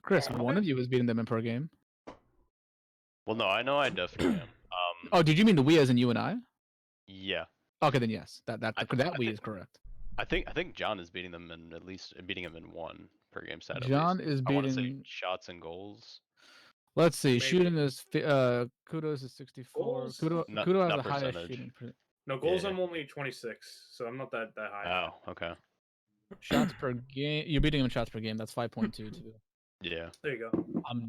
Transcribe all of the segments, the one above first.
Chris, one of you is beating them in per game. Well, no, I know I definitely am. Oh, did you mean the we as in you and I? Yeah. Okay, then yes, that we is correct. I think John is beating them in beating him in 1 per game set. John at least. is I want to say beating. shots and goals. Let's see. Maybe. Shooting is Kudos is 64. Goals? Kudo Not- has not the highest percentage. shooting. No, goals Yeah. I'm only 26, so I'm not that high. Oh, okay. Shots per game. You're beating him in shots per game. That's 5.22. Yeah. There you go. I'm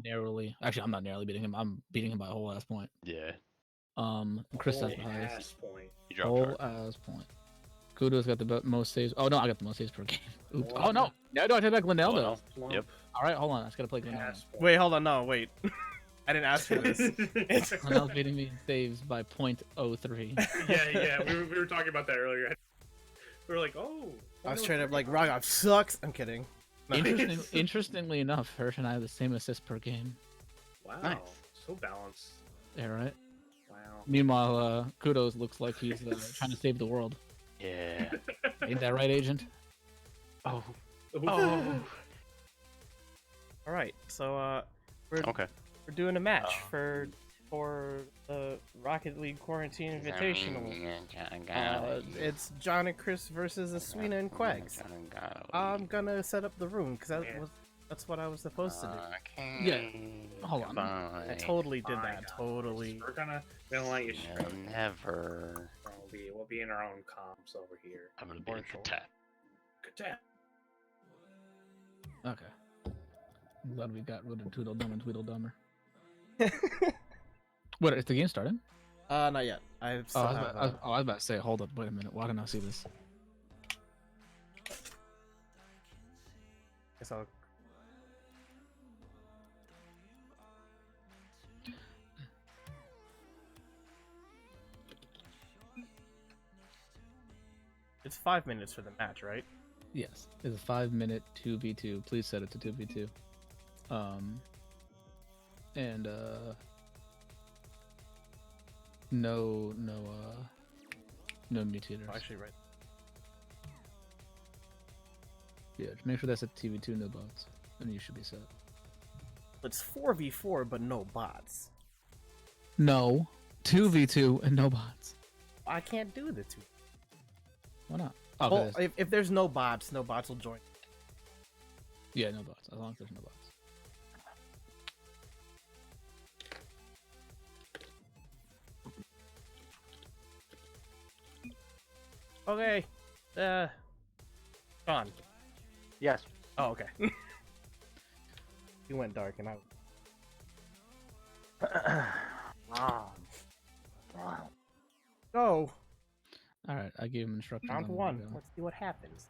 not narrowly beating him. I'm beating him by a whole ass point. Yeah. Chris has Whole the highest. ass point. You dropped Whole hard. ass point. Kudo's got the most saves. Oh no, I got the most saves per game. Oops. One. Oh no. No, I take back Linnell though. Linnell. Plump Yep. All right, hold on. I just gotta play Linnell. ass point. Wait, hold on. No, wait. I didn't ask for this. Linnell's beating me in saves by 0.03. yeah. We were talking about that earlier. We were like, oh. I was trying to like Rogov sucks. I'm kidding. Nice. Interestingly enough, Hirsch and I have the same assists per game. Wow. Nice. So balanced. Yeah, right. Wow. Meanwhile, Kudos looks like he's trying to save the world. Yeah. Ain't that right, Agent? Oh. Oh. All right, so we're doing a match for the Rocket League Quarantine Invitational. It's John and Chris versus Aswina and Quags. I'm gonna set up the room because that's what I was supposed to do. Yeah. Hold on. I totally did that. Totally. We're gonna let you stream. Never. We'll be in our own comps over here. I'm gonna be in the tap. Good tap. Okay. I'm glad we got rid of Tweedledum and Tweedledummer. What, is the game starting? Not yet. I still I was about to say, hold up, wait a minute. Why didn't I see this? guess I'll... It's 5 minutes for the match, right? Yes. It's a 5-minute 2v2. Please set it to 2v2. No mutators. Oh, actually, right. Yeah, just make sure that's a TV2, no bots, and you should be set. It's 4v4, but no bots. No, 2v2 and no bots. I can't do the two. Why not? Oh, Well, if there's no bots will join. yeah, no bots. As long as there's no bots. Okay. Sean. Yes. Oh, okay. You went dark and I... Go! All right, I gave him instructions. Round on where to one. go. Let's see what happens.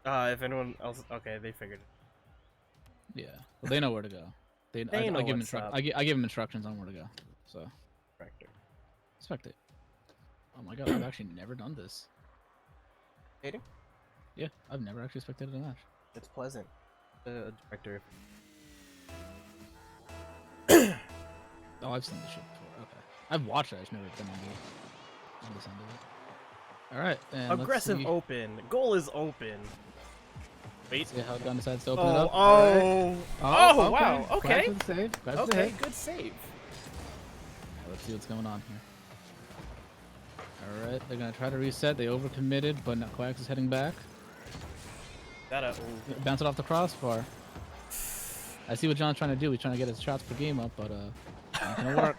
If anyone else... Okay, they figured it. Yeah, well, they know where to go. I know give them what's up. I give them instructions on where to go. So, Director. spectate. Oh my god, I've actually never done this. Dating? Yeah, I've never actually spectated a match. It's pleasant. Director. Oh, I've seen this shit before. Okay, I've watched it. I've just never been on this end of it. All right, and Aggressive let's open. Goal is open. Wait. see how Gunn decides to open it up. Oh, Oh, wow. Okay. Quags with the save. Quags with the Okay, hit. good save. Let's see what's going on here. All right, they're gonna try to reset. They overcommitted, but now Quags is heading back. Bounce it off the crossbar. I see what John's trying to do. He's trying to get his shots per game up, but not gonna work.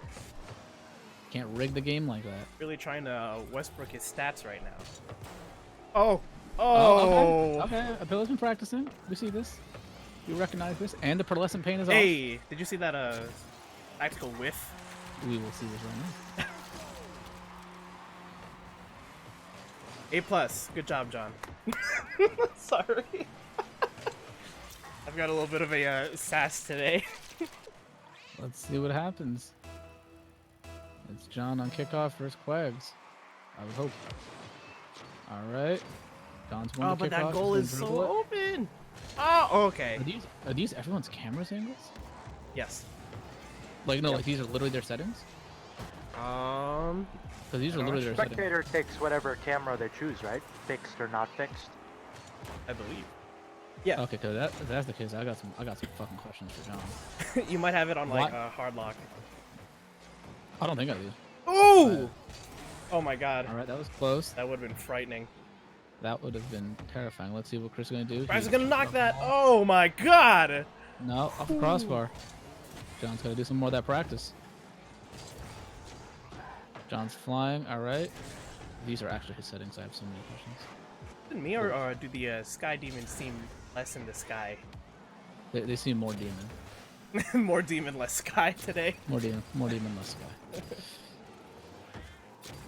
Can't rig the game like that. Really trying to Westbrook his stats right now. Oh. Okay. Apilla's been practicing. We see this. We recognize this. And the pearlescent paint is off. Hey, did you see that tactical whiff? We will see this right now. A+. Good job, John. Sorry. I've got a little bit of a sass today. Let's see what happens. It's John on kickoff versus Quags. I would hope. All right. John's won the but kickoff. that goal He's is gonna so dribble it. open. Oh, okay. Are these everyone's cameras angles? Yes. Like no, like these are literally their settings. Because these are literally their settings. Spectator takes whatever camera they choose, right? Fixed or not fixed. I believe. Yeah. Okay, cause if that's the case, I got some fucking questions for John. You might have it on like What? hard lock. I don't think I do. Ooh! Oh my god. All right, that was close. That would have been frightening. That would have been terrifying. Let's see what Chris is gonna do. Bryce is gonna knock that. Oh my god! No, off the crossbar. John's gotta do some more of that practice. John's flying. All right. These are actually his settings. I have so many questions. Is it me or do the sky demons seem less in the sky? They seem more demon. More demon, less sky today. More demon, less sky.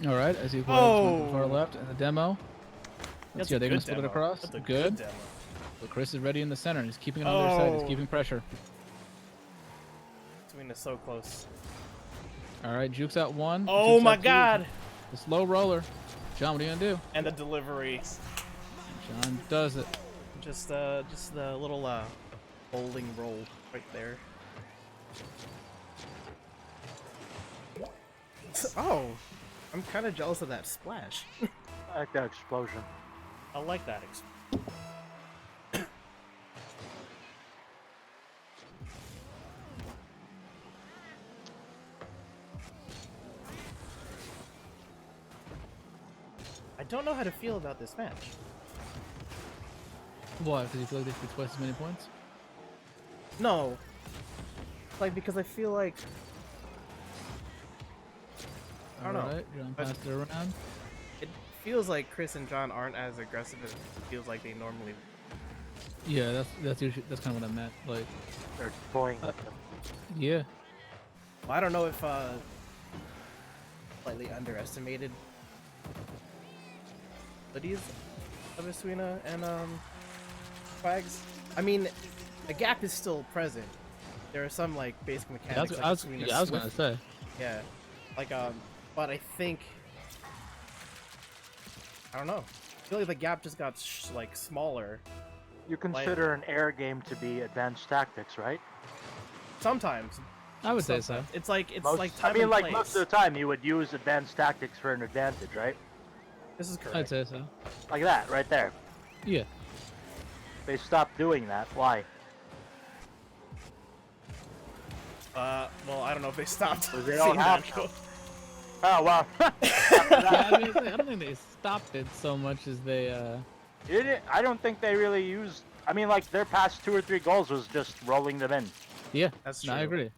All right, as you go to the far left in the demo. Let's see, are they going to split it across? That's a Good. demo. But Chris is ready in the center. He's keeping it on their side. He's keeping pressure. Tween is so close. All right, Juke's out one. Oh Juke's my out two. god! The slow roller. John, what are you going to do? And the delivery. John does it. Just the little bowling roll right there. Oh, I'm kind of jealous of that splash. I like that explosion. I like that. I don't know how to feel about this match. Why? Because you feel like they should be twice as many points? No. Like, because I feel like... I don't know. All right, John passed it around. It feels like Chris and John aren't as aggressive as it feels like they normally. Yeah, that's usually, that's kind of what I meant. Like, They're toying with them. yeah. Well, I don't know if slightly underestimated abilities of Asuina and Quags. I mean, a gap is still present. There are some like basic mechanics. I was gonna say. Yeah, like but I think I don't know. I feel like the gap just got like smaller. You consider an air game to be advanced tactics, right? Sometimes. I would say so. It's like I mean, like most of the time, you would use advanced tactics for an advantage, right? This is correct. I'd say so. Like that, right there. Yeah. They stopped doing that. Why? Well, I don't know if they stopped. They don't seeing have that. to. Oh well. Yeah, I don't think they stopped it so much as they. I don't think they really used. I mean, like their past 2 or 3 goals was just rolling them in. Yeah, That's no, I true. agree.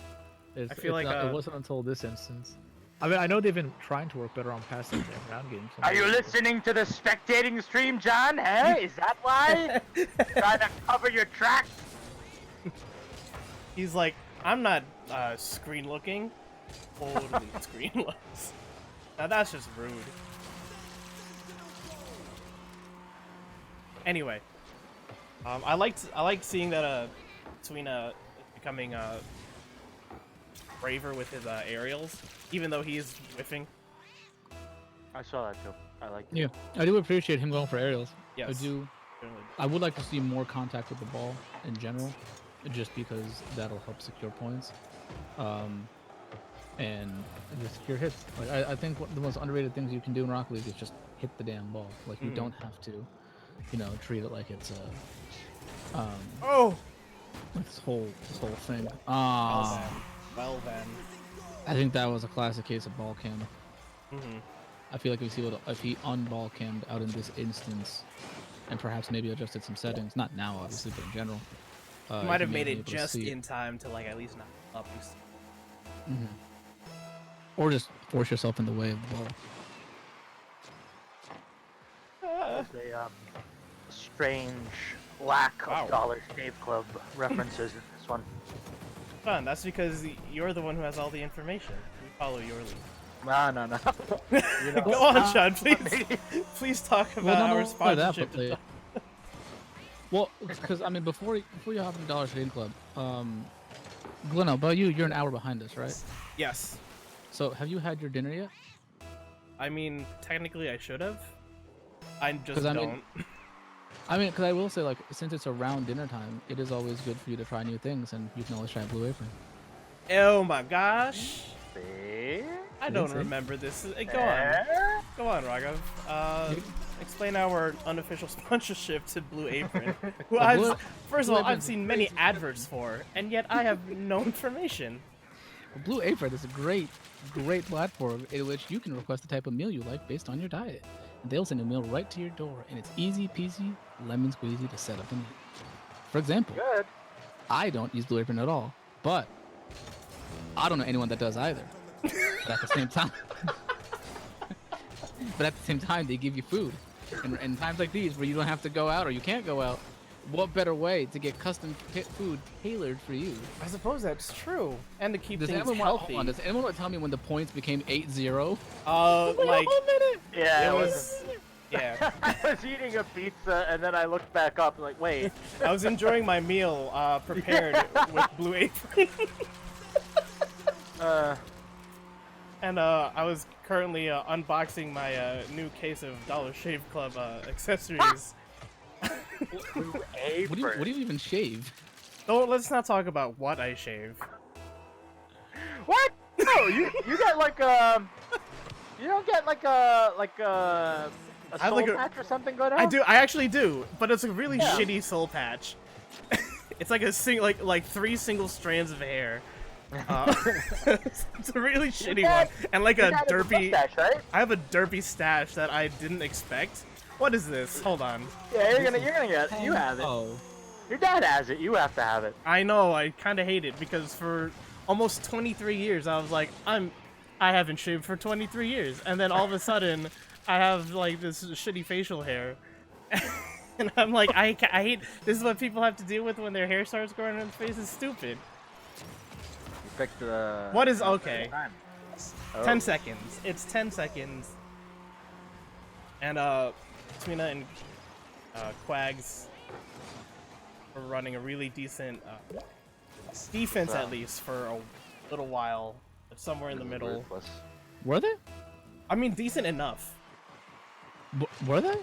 I feel like it wasn't until this instance. I mean, I know they've been trying to work better on passing round games. Are you listening to the spectating stream, John? Hey, is that why? Trying to cover your tracks? He's like, I'm not screen looking. Totally screen looks. Now that's just rude. Anyway, I like seeing that Asuina is becoming braver with his aerials, even though he is whiffing. I saw that too. I like it. Yeah, I do appreciate him going for aerials. Yes. I do. I would like to see more contact with the ball in general, just because that'll help secure points, and just secure hits. Like I think one of the most underrated things you can do in Rocket League is just hit the damn ball. Like you don't have to, treat it like it's a like this whole thing. Well then. I think that was a classic case of ball cam. Mm-hmm. I feel like if he unball cammed out in this instance, and perhaps maybe adjusted some settings, not now obviously, but in general. You might have he made may it be able to just see it. in time to like at least not up. Or just force yourself in the way of the ball. There's a strange lack of Dollar Shave Club references in this one. Fun. That's because you're the one who has all the information. We follow your lead. No. You know, Go on, Sean. Please talk about our only sponsorship. Well, because I mean, before you hop in Dollar Shave Club, Glenn, about you're an hour behind us, right? Yes. So have you had your dinner yet? I mean, technically I should have. I just 'Cause I don't. mean- I mean, because I will say, like, since it's around dinner time, it is always good for you to try new things, and you can always try Blue Apron. Oh my gosh. see? I don't see? remember this. Go on. Go on, Raghav. explain our unofficial sponsorship to Blue Apron, who first of Blue all, I've Apron's seen many adverts for, and yet I have no information. Blue Apron is a great platform in which you can request the type of meal you like based on your diet. And they'll send a meal right to your door, and it's easy peasy, lemon squeezy to set up and eat. For example, Good. I don't use Blue Apron at all, but I don't know anyone that does either. But at the same time, they give you food. And in times like these where you don't have to go out or you can't go out, what better way to get custom food tailored for you? I suppose that's true, and to keep things anyone healthy. Does anyone want to tell me when the points became 8-0? Like Yeah, it was. Yeah, I was eating a pizza and then I looked back up like, wait. I was enjoying my meal prepared with Blue Apron. And I was currently unboxing my new case of Dollar Shave Club accessories. What do you even shave? Oh, let's not talk about what I shave. What? No, you get like you don't get like a soul patch or something going on? I actually do, but it's a really Yeah. shitty soul patch. It's like like 3 single strands of hair. It's a really shitty one, and like a derpy. Mustache, right? I have a derpy stash that I didn't expect. What is this? Hold on. Yeah, you're gonna get. You have it. Oh, Your dad has it. You have to have it. I know. I kind of hate it because for almost 23 years I was like, I haven't shaved for 23 years, and then all of a sudden I have like this shitty facial hair, and I'm like, I hate. This is what people have to deal with when their hair starts growing in their face. Is stupid. You picked the. What is okay? Oh. 10 seconds. It's 10 seconds. And Twina and Quags are running a really decent defense, at least for a little while. It's somewhere in the middle. Ruthless. were they? I mean, decent enough. Were they?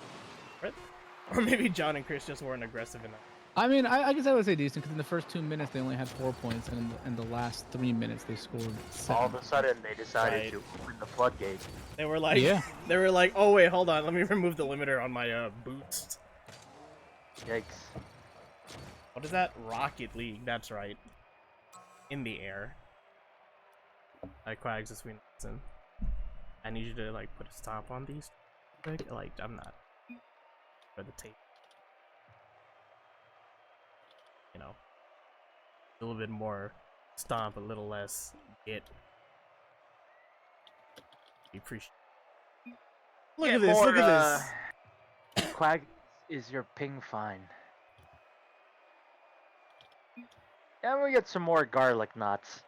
Or maybe John and Chris just weren't aggressive enough. I mean, I guess I would say decent because in the first 2 minutes they only had 4 points, and in the last 3 minutes they scored 7. All of a sudden, they decided Right. to open the floodgate. They were like, Yeah. they were like, oh wait, hold on, let me remove the limiter on my boots. Yikes. What is that? Rocket League. That's right. In the air. Quags this week. I need you to like put a stop on these. Like I'm not for the tape. You know, a little bit more stomp, a little less get. We appreciate. Look at this! Look at this! Quag, is your ping fine? And we get some more garlic knots.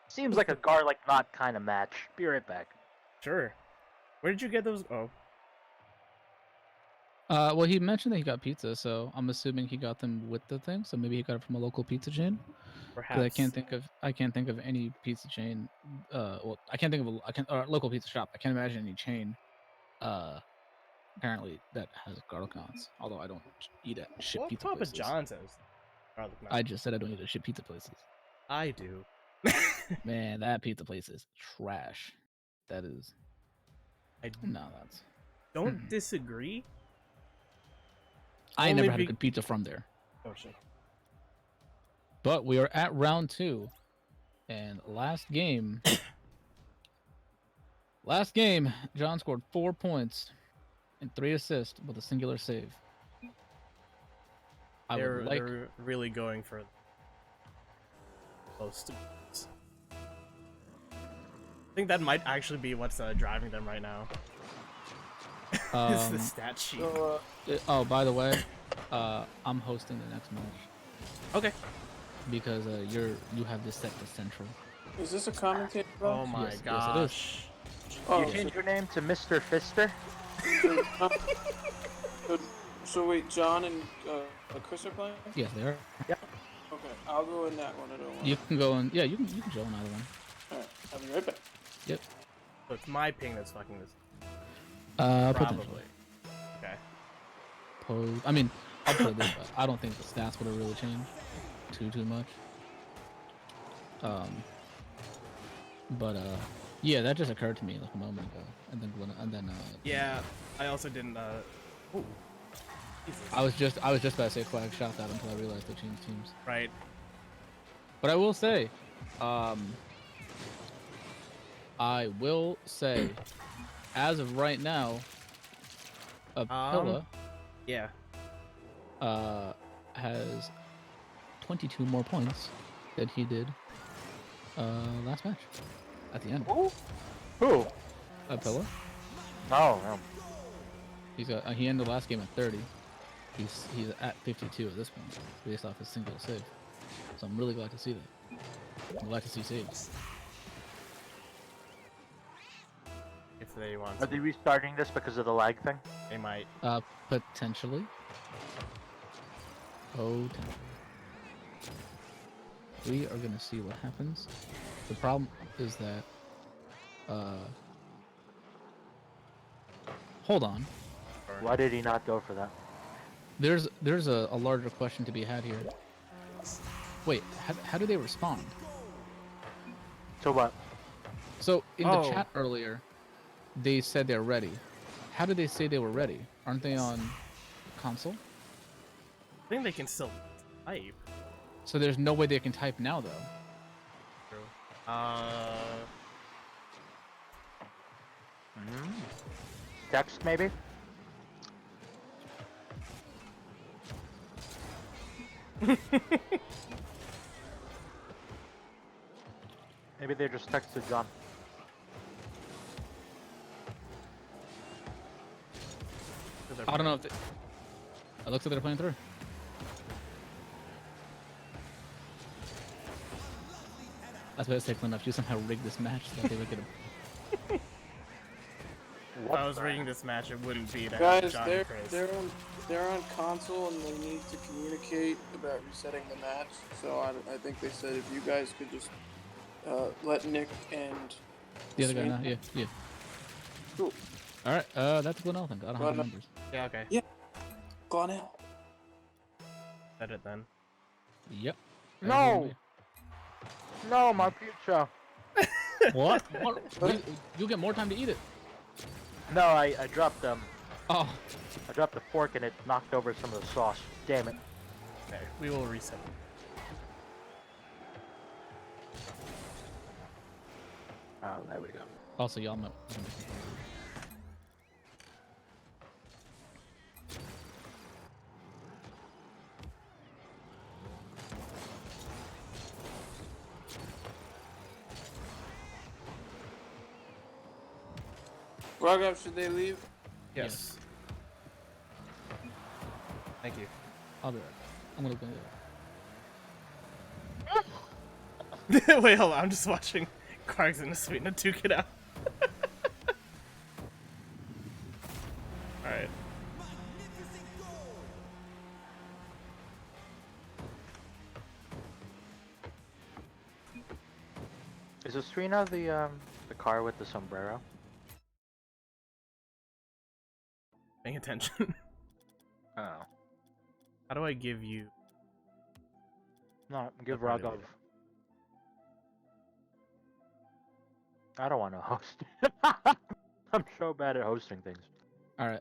Seems like a garlic knot kind of match. Be right back. Sure. Where did you get those? Oh, Well, he mentioned that he got pizza, so I'm assuming he got them with the thing. So maybe he got it from a local pizza chain. 'Cause perhaps. I can't think of any pizza chain. Well, I can't think of or local pizza shop. I can't imagine any chain. Apparently that has garlic knots. Although I don't eat at shit What pizza Papa places. John's has garlic knots? I just said I don't eat at shit pizza places. I do. Man, that pizza place is trash. That is. I No, that's. don't disagree. I ain't Only never had a be- good pizza from there. Oh shit. But we are at round 2, and last game, John scored 4 points and 3 assists with a singular save. I would like. They're really going for close to goals. I think that might actually be what's driving them right now. It's the stat sheet. Oh, by the way, I'm hosting the next match Okay. because you have this set to central. Is this a commentator? Oh my Yes, yes, it is. gosh. Oh, You change your name to Mr. Fister? so wait, John and Chris are playing? Yes, they are. Okay, I'll go in that one. I don't want. You can go in. Yeah, you can join either one. Alright, I'll be right back. Yep. So it's my ping that's fucking this. Potentially. Probably. Okay. I mean, I'll play this, but I don't think the stats would have really changed too much. But yeah, that just occurred to me like a moment ago, and then Yeah, I also didn't Ooh. Jesus. I was just about to say Quags shot that until I realized they changed teams. Right. But I will say, as of right now, Apilla Yeah. has 22 more points than he did last match at the end. Who? Apilla. Oh, no. He ended the last game at 30. He's at 52 at this point, based off his single save. So I'm really glad to see that. I'm glad to see saves. If they want Are to. they restarting this because of the lag thing? They might. Potentially. Potentially. We are gonna see what happens. The problem is that, hold on. Why did he not go for that? There's a larger question to be had here. Wait, how do they respond? So what? So in the chat earlier, they said they're ready. How did they say they were ready? Aren't they on console? I think they can still type. So there's no way they can type now, though. True. Text, maybe? Maybe they just texted John. I don't know if they... It looks like they're playing through. That's why it's taking enough. You somehow rigged this match so that they would get a... If I was rigging this match, it wouldn't be to have Guys, John and Chris. they're on console and they need to communicate about resetting the match. So I think they said if you guys could just let Nick and The other guy Sweeney- now? Yeah. Cool. Alright, that's Glenell then. I don't have the numbers. Yeah, okay. Glenell. Said it then. Yep. No! No, my pizza. What? You get more time to eat it. No, I dropped Oh. I dropped the fork and it knocked over some of the sauce. Damn it. Okay, we will reset. Oh, there we go. Also, y'all know. Raghav, should they leave? Yes. Thank you. I'll be right back. I'm gonna go. Wait, hold on. I'm just watching Quags and Sweetna duke it out. Alright. Is Estrina the car with the sombrero? Paying attention. Oh. How do I give you... No, give That's probably Raghav. I don't want to host. I'm so bad at hosting things. Alright.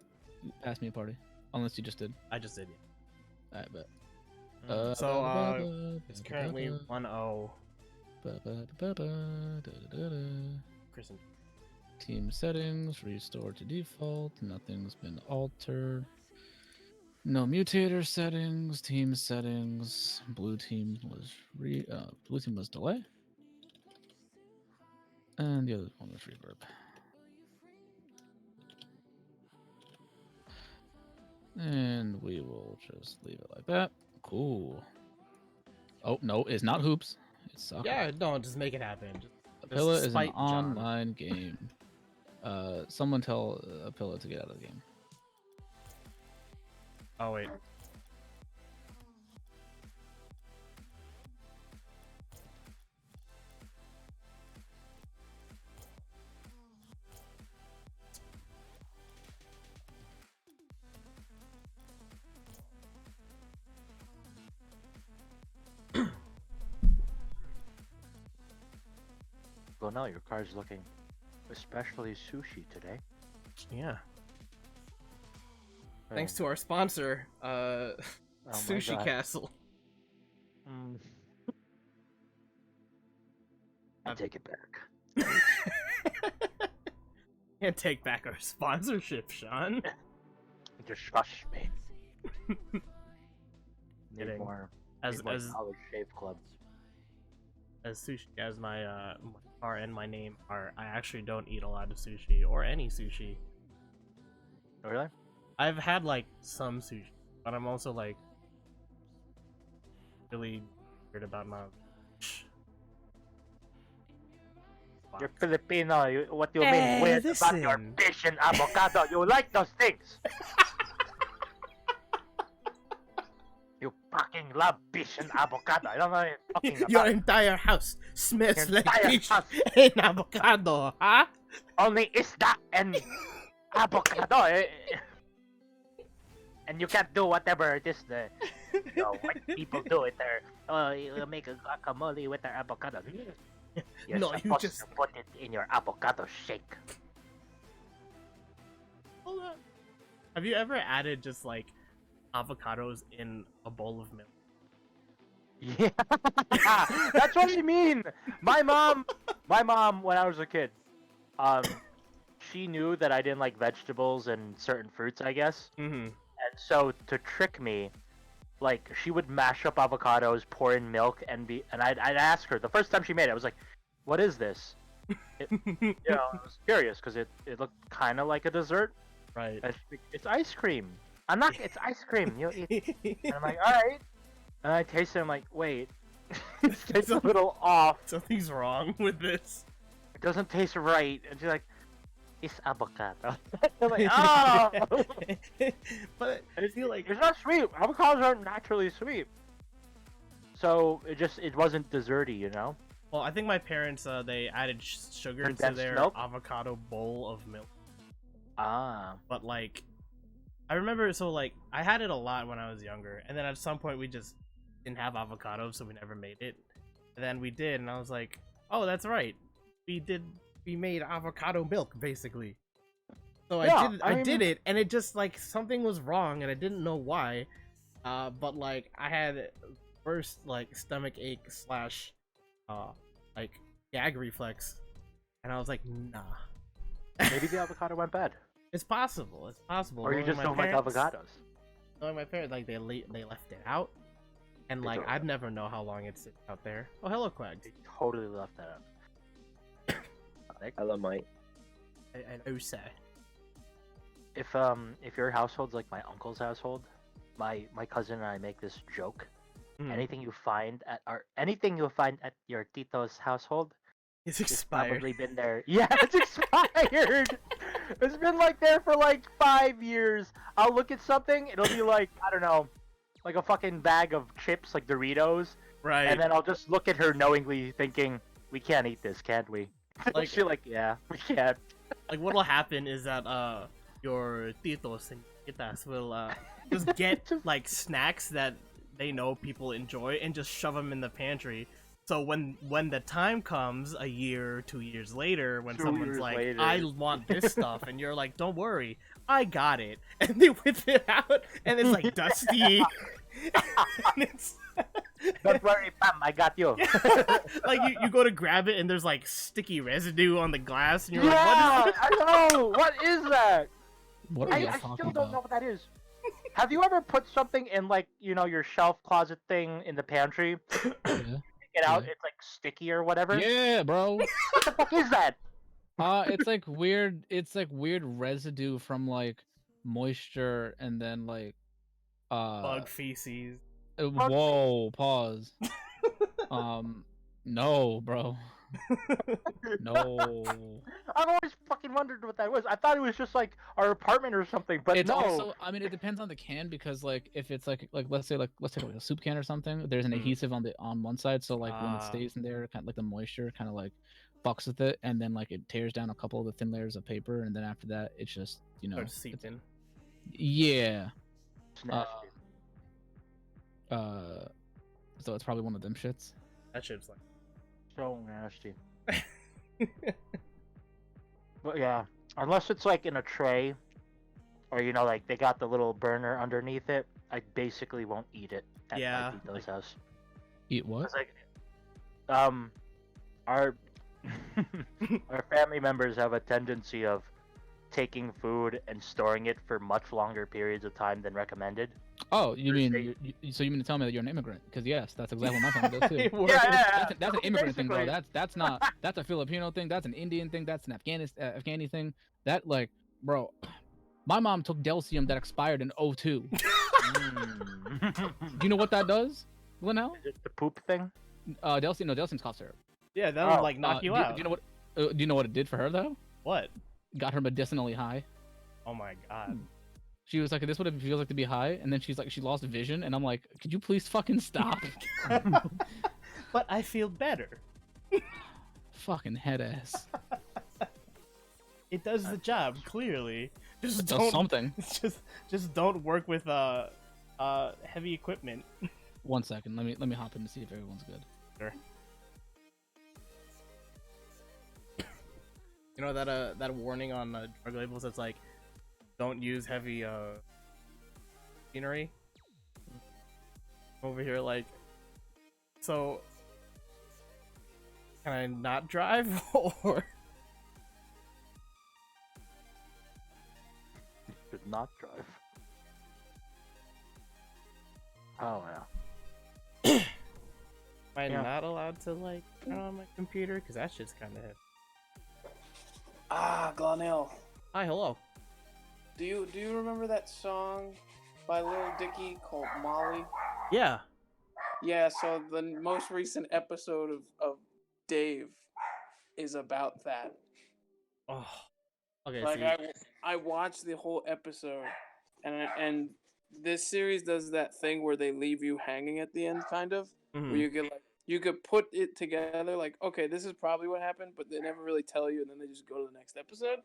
Pass me a party. Unless you just did. I just did it. Alright, bet. So, it's currently 1-0. Chris and... Team settings, restore to default, nothing's been altered. No mutator settings, team settings, blue team was delay. And the other one was reverb. And we will just leave it like that. Cool. Oh no, it's not hoops. It's soccer. Yeah, no, just make it happen. Apilla is an spite John. online game. Someone tell Apilla to get out of the game. Oh, wait. Well, no, your car's looking especially sushi today. Yeah. Thanks to our sponsor, my Sushi God. Castle. I take it back. Can't take back our sponsorship, Sean. Just trust me. Need Kidding. more. As Need more as College Shave Club. as sushi as my car and my name are, I actually don't eat a lot of sushi or any sushi. Really? I've had like some sushi, but I'm also like really weird about my. You're Filipino. What do you mean weird about your listen. fish and avocado? You like those things. You fucking love fish and avocado. I don't know what you're talking about. Your entire house smells Your like entire fish house. and avocado, huh? Only isda and avocado. And you can't do whatever it is the white people do it there. Oh, you make a guacamole with their avocado. You're No, you supposed just- to put it in your avocado shake. Hold on. Have you ever added just like avocados in a bowl of milk? Yeah, that's what I mean. My mom, when I was a kid, she knew that I didn't like vegetables and certain fruits, I guess. Mm-hmm. And so to trick me, like she would mash up avocados, pour in milk, and I'd ask her the first time she made it. I was like, "What is this?" I was curious because it looked kind of like a dessert. Right. And she's like, it's ice cream. I'm not. It's ice cream. You eat. And I'm like, all right. And I taste it. I'm like, wait, it tastes a little off. Something's wrong with this. It doesn't taste right. And she's like, it's avocado. I'm like, oh. But I feel like It's not sweet. Avocados aren't naturally sweet. So it wasn't desserty, you know. well, I think my parents they added sugar to Condensed their milk? avocado bowl of milk. Ah. But like, I remember like I had it a lot when I was younger, and then at some point we just didn't have avocado, so we never made it. And then we did, and I was like, oh, that's right, we made avocado milk basically. So Yeah, I did it, and it just like something was wrong, and I didn't know why. But like I had first like stomach ache / like gag reflex, and I was like, nah. Maybe the avocado went bad. It's possible. It's possible. Or you Knowing just my don't parents- like avocados. Knowing my parents, like they left it out, and They like totally I'd never know how long it's out there. Oh, hello, Quags. They totally left that out. Hello, Mike. I know, sir. If your household's like my uncle's household, my cousin and I make this joke. Anything you find at your tito's household, It's it's expired. probably been there. Yeah, it's expired. It's been like there for like 5 years. I'll look at something, it'll be like, I don't know, like a fucking bag of chips, like Doritos, Right. and then I'll just look at her knowingly, thinking, we can't eat this, can't we? Like- She's like, yeah, we can't. Like what'll happen is that your titos and titas will just get like snacks that they know people enjoy and just shove them in the pantry. So when the time comes, a year or 2 years later, when 2 someone's years like, later. I want this stuff, and you're like, don't worry, I got it, and they whip it out, and it's like dusty, and it's Don't worry, Pam, I got you. like you go to grab it, and there's like sticky residue on the glass, and you're Yeah, like, what is this? I know. What is that? What are you I talking still about? don't know what that is. Have you ever put something in like your shelf closet thing in the pantry? Yeah. Get out, Yeah. it's like sticky or whatever. Yeah, bro. What the fuck is that? It's like weird. It's like weird residue from like moisture and then like Bug feces. Whoa, pause. No, bro. No. I've always fucking wondered what that was. I thought it was just like our apartment or something, but It's no. also, I mean, it depends on the can because like if it's like let's say let's take like a soup can or something, there's an adhesive on one side, so like when it stays in there, kind of like the moisture kind of like fucks with it, and then like it tears down a couple of the thin layers of paper, and then after that, it's just Starts seeping. yeah. It's nasty. So it's probably one of them shits. That shit's like. So nasty. But yeah, unless it's like in a tray, or you know, like they got the little burner underneath it, I basically won't eat it at Yeah, my Tito's house. Eat what? It's like, our our family members have a tendency of taking food and storing it for much longer periods of time than recommended. Oh, you mean so you mean to tell me that you're an immigrant? Because yes, that's exactly what my family does too. That's an immigrant thing, bro. That's not that's a Filipino thing. That's an Indian thing. That's an Afghani thing. That like, bro, my mom took Delcium that expired in 2002. Do you know what that does, Glenell? Is it the poop thing? Delcium's cough syrup. Yeah, that'll like knock you out. Do you know what? Do you know what it did for her though? What? Got her medicinally high. Oh my god. She was like, "This is what it feels like to be high," and then she's like, she lost vision, and I'm like, "Could you please fucking stop?" But I feel better. Fucking head ass. It does the job clearly. Just It don't. does something. Just don't work with heavy equipment. 1 second. Let me hop in to see if everyone's good. Sure. You know that warning on drug labels that's like, don't use heavy machinery. Over here, like, so can I not drive or? Should not drive. Oh yeah. Am I not allowed to like turn on my computer? Because that shit's kind of heavy. Ah, Glenell. Hi, hello. Do you remember that song by Lil Dicky called Molly? Yeah. Yeah, so the most recent episode of Dave is about that. Oh. Okay. Like See. I watched the whole episode, and this series does that thing where they leave you hanging at the end, kind of, where you could put it together, like, okay, this is probably what happened, but they never really tell you, and then they just go to the next episode.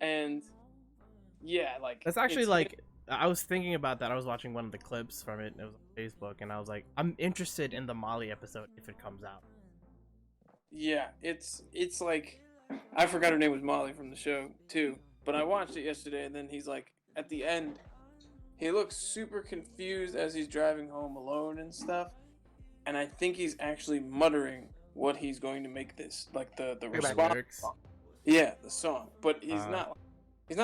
And yeah, like That's actually like I was thinking about that. I was watching one of the clips from it, and it was on Facebook, and I was like, I'm interested in the Molly episode if it comes out. Yeah, it's like, I forgot her name was Molly from the show too, but I watched it yesterday, and then he's like, at the end, he looks super confused as he's driving home alone and stuff, and I think he's actually muttering what he's going to make this, like the response. Yeah, the song, but he's not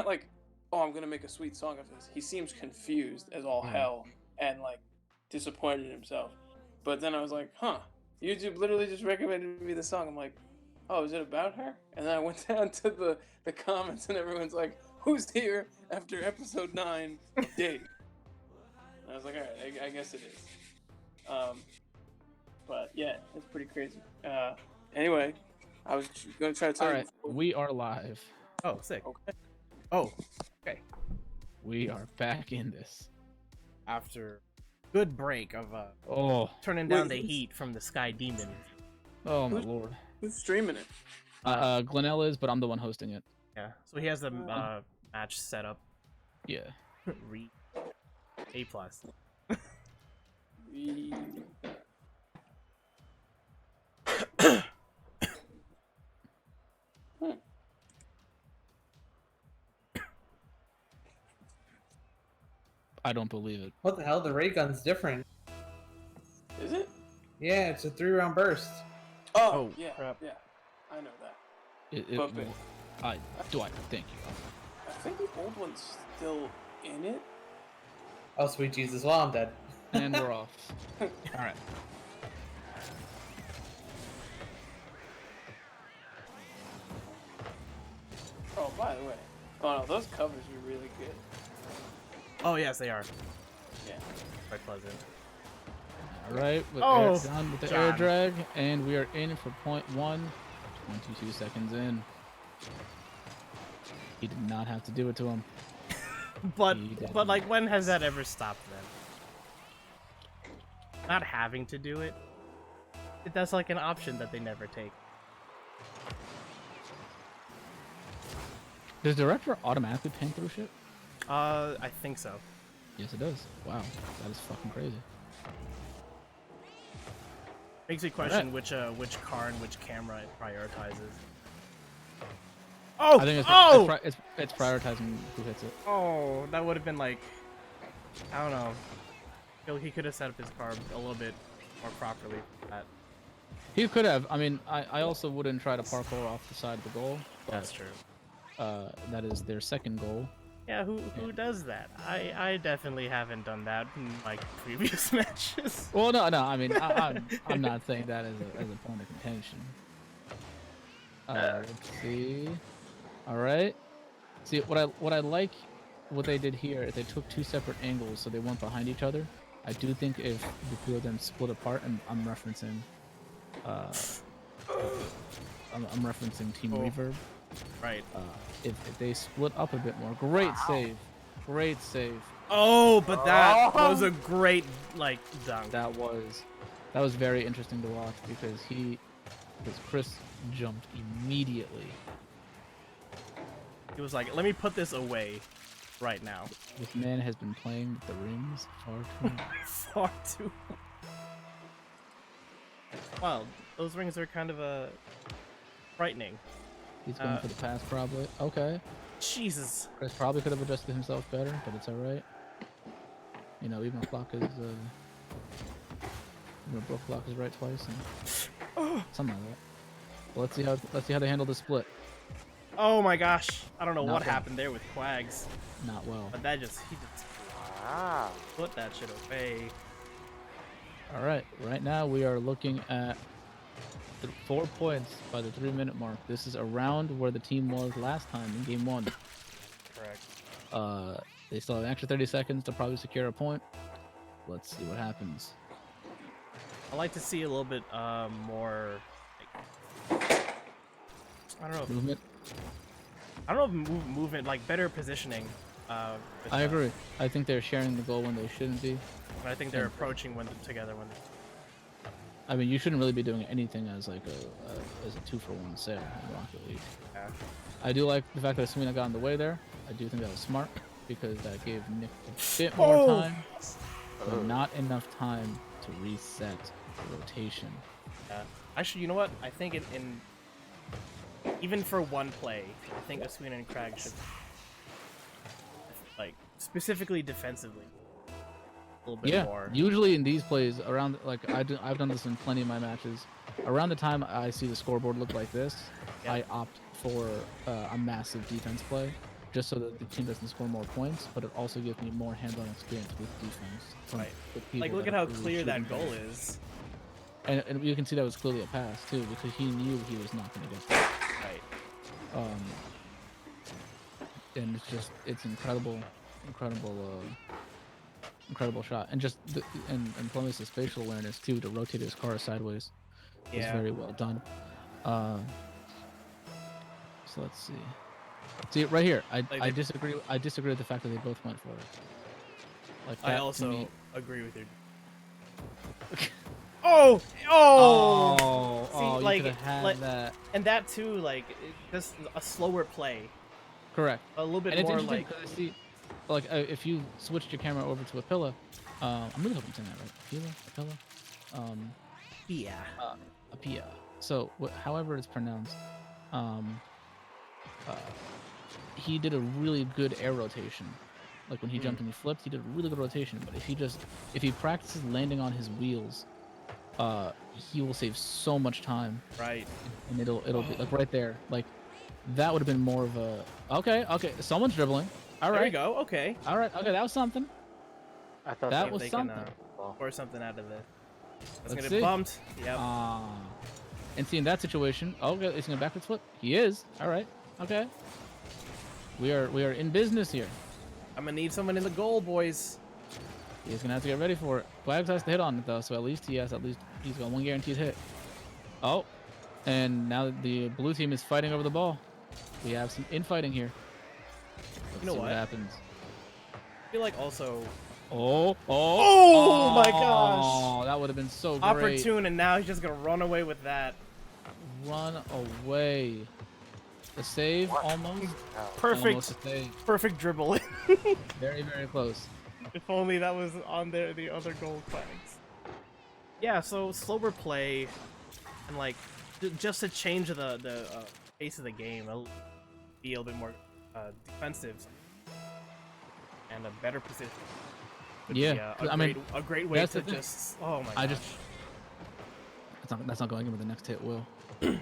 like, oh, I'm gonna make a sweet song of this. He seems confused as all hell and like disappointed in himself. But then I was like, huh, YouTube literally just recommended me the song. I'm like, oh, is it about her? And then I went down to the comments, and everyone's like, who's here after episode 9, Dave? And I was like, all right, I guess it is. But yeah, it's pretty crazy. Anyway, I was gonna try to tell you. All right, we are live. Oh, sick. Okay. Oh, okay. We are back in this. After good break of turning down the heat from the Sky Demon. Oh my lord. Who's streaming it? Glenell is, but I'm the one hosting it. Yeah. So he has the match set up. Yeah. A+. I don't believe it. What the hell? The ray gun's different. Is it? Yeah, it's a 3-round burst. Oh, yeah, crap. yeah. I know that. I thank you. I think the old one's still in it. Oh, sweet Jesus. Well, I'm dead. And we're off. All right. Oh, by the way. Oh, no, those covers are really good. Oh, yes, they are. Yeah. Quite pleasant. All right. Done with the air drag, and we are in for point 1. 22 seconds in. He did not have to do it to him. But like, when has that ever stopped them? Not having to do it. That's like an option that they never take. Does Director automatically pan through shit? I think so. Yes, it does. Wow, that is fucking crazy. Makes me question which car and which camera it prioritizes. Oh! I think Oh! it's prioritizing who hits it. Oh, that would have been like, I don't know. I feel like he could have set up his car a little bit more properly for that. He could have. I mean, I also wouldn't try to parkour off the side of the goal. But, That's true. that is their second goal. Yeah, who does that? I definitely haven't done that in my previous matches. Well, no. I mean, I'm not saying that as a point of contention. Let's see. All right. See what I like. What they did here is they took two separate angles, so they weren't behind each other. I do think if the two of them split apart, and I'm referencing, I'm referencing Team Reverb. Right. If they split up a bit more, great save. Oh, but that was a great dunk. That was very interesting to watch because Chris jumped immediately. He was like, "Let me put this away, right now." This man has been playing with the rings far too much. Far too. Wow, those rings are kind of frightening. He's going for the pass, probably. Okay. Jesus. Chris probably could have adjusted himself better, but it's all right. You know, even Flock is, Brook Flock is right twice, and something like that. Well, let's see how they handle the split. Oh my gosh, I don't know Not what well. happened there with Quags, Not well. but he just put that shit away. All right. Right now we are looking at 4 points by the 3-minute mark. This is around where the team was last time in game 1. Correct. They still have an extra 30 seconds to probably secure a point. Let's see what happens. I like to see a little bit more. I don't know. Movement. I don't know if movement, like better positioning. I agree. I think they're sharing the goal when they shouldn't be. But I think they're approaching together when. I mean, you shouldn't really be doing anything as like a 2-for-1 sale in Rocket League. Yeah. I do like the fact that Serena got in the way there. I do think that was smart because that gave Nick a bit more time, but not enough time to reset the rotation. Yeah. Actually, you know what? I think in even for one play, I think Aswina and Crag should specifically defensively a little bit more. Usually in these plays around I've done this in plenty of my matches. Around the time I see the scoreboard look like this, I opt for a massive defense play, just so that the team doesn't score more points, but it also gives me more hands-on experience with defense. Right. Like, look at how clear that goal is. And you can see that was clearly a pass too, because he knew he was not going to get that. Right. And it's incredible shot, and and Plumbus' spatial awareness too to rotate his car sideways was very well done. So let's see right here. I disagree with the fact that they both went for it. Like that, I also to me, agree with you. See, like, you could have had that. And that too, just a slower play. Correct. A little bit And it's more interesting because I see, if you switched your camera over to Apilla, I'm really hoping I'm saying that right. Apilla. Apilla. So, however it's pronounced, he did a really good air rotation. Like when he jumped and he flipped, he did a really good rotation. But if he practices landing on his wheels, he will save so much time. Right. And it'll be like right there. Like that would have been more of a okay. Someone's dribbling. All right. There we go. Okay. All right. Okay, that was something. I thought that was they something. Can, pour something out of this. That's Let's gonna see. get bumped. Yep. And see in that situation, okay, is he gonna backwards flip? He is. All right. Okay. We are in business here. I'm gonna need someone in the goal, boys. He's gonna have to get ready for it. Quags has to hit on it though, so at least he's got one guaranteed hit. Oh, and now the blue team is fighting over the ball. We have some infighting here. Let's you know see what happens. I feel like also. Oh My gosh! Oh, that would have been so great. Opportune, and now he's just gonna run away with that. Run away. The save almost. Perfect. Almost a save. Perfect dribble. Very, very close. If only that was on there, the other goal flags. Yeah, so slower play, and just to change the pace of the game. be a little bit more defensive and a better position. Would Yeah, be, I mean, a great way that's to the thing. just. Oh my god. That's not going in, but the next hit will. Let's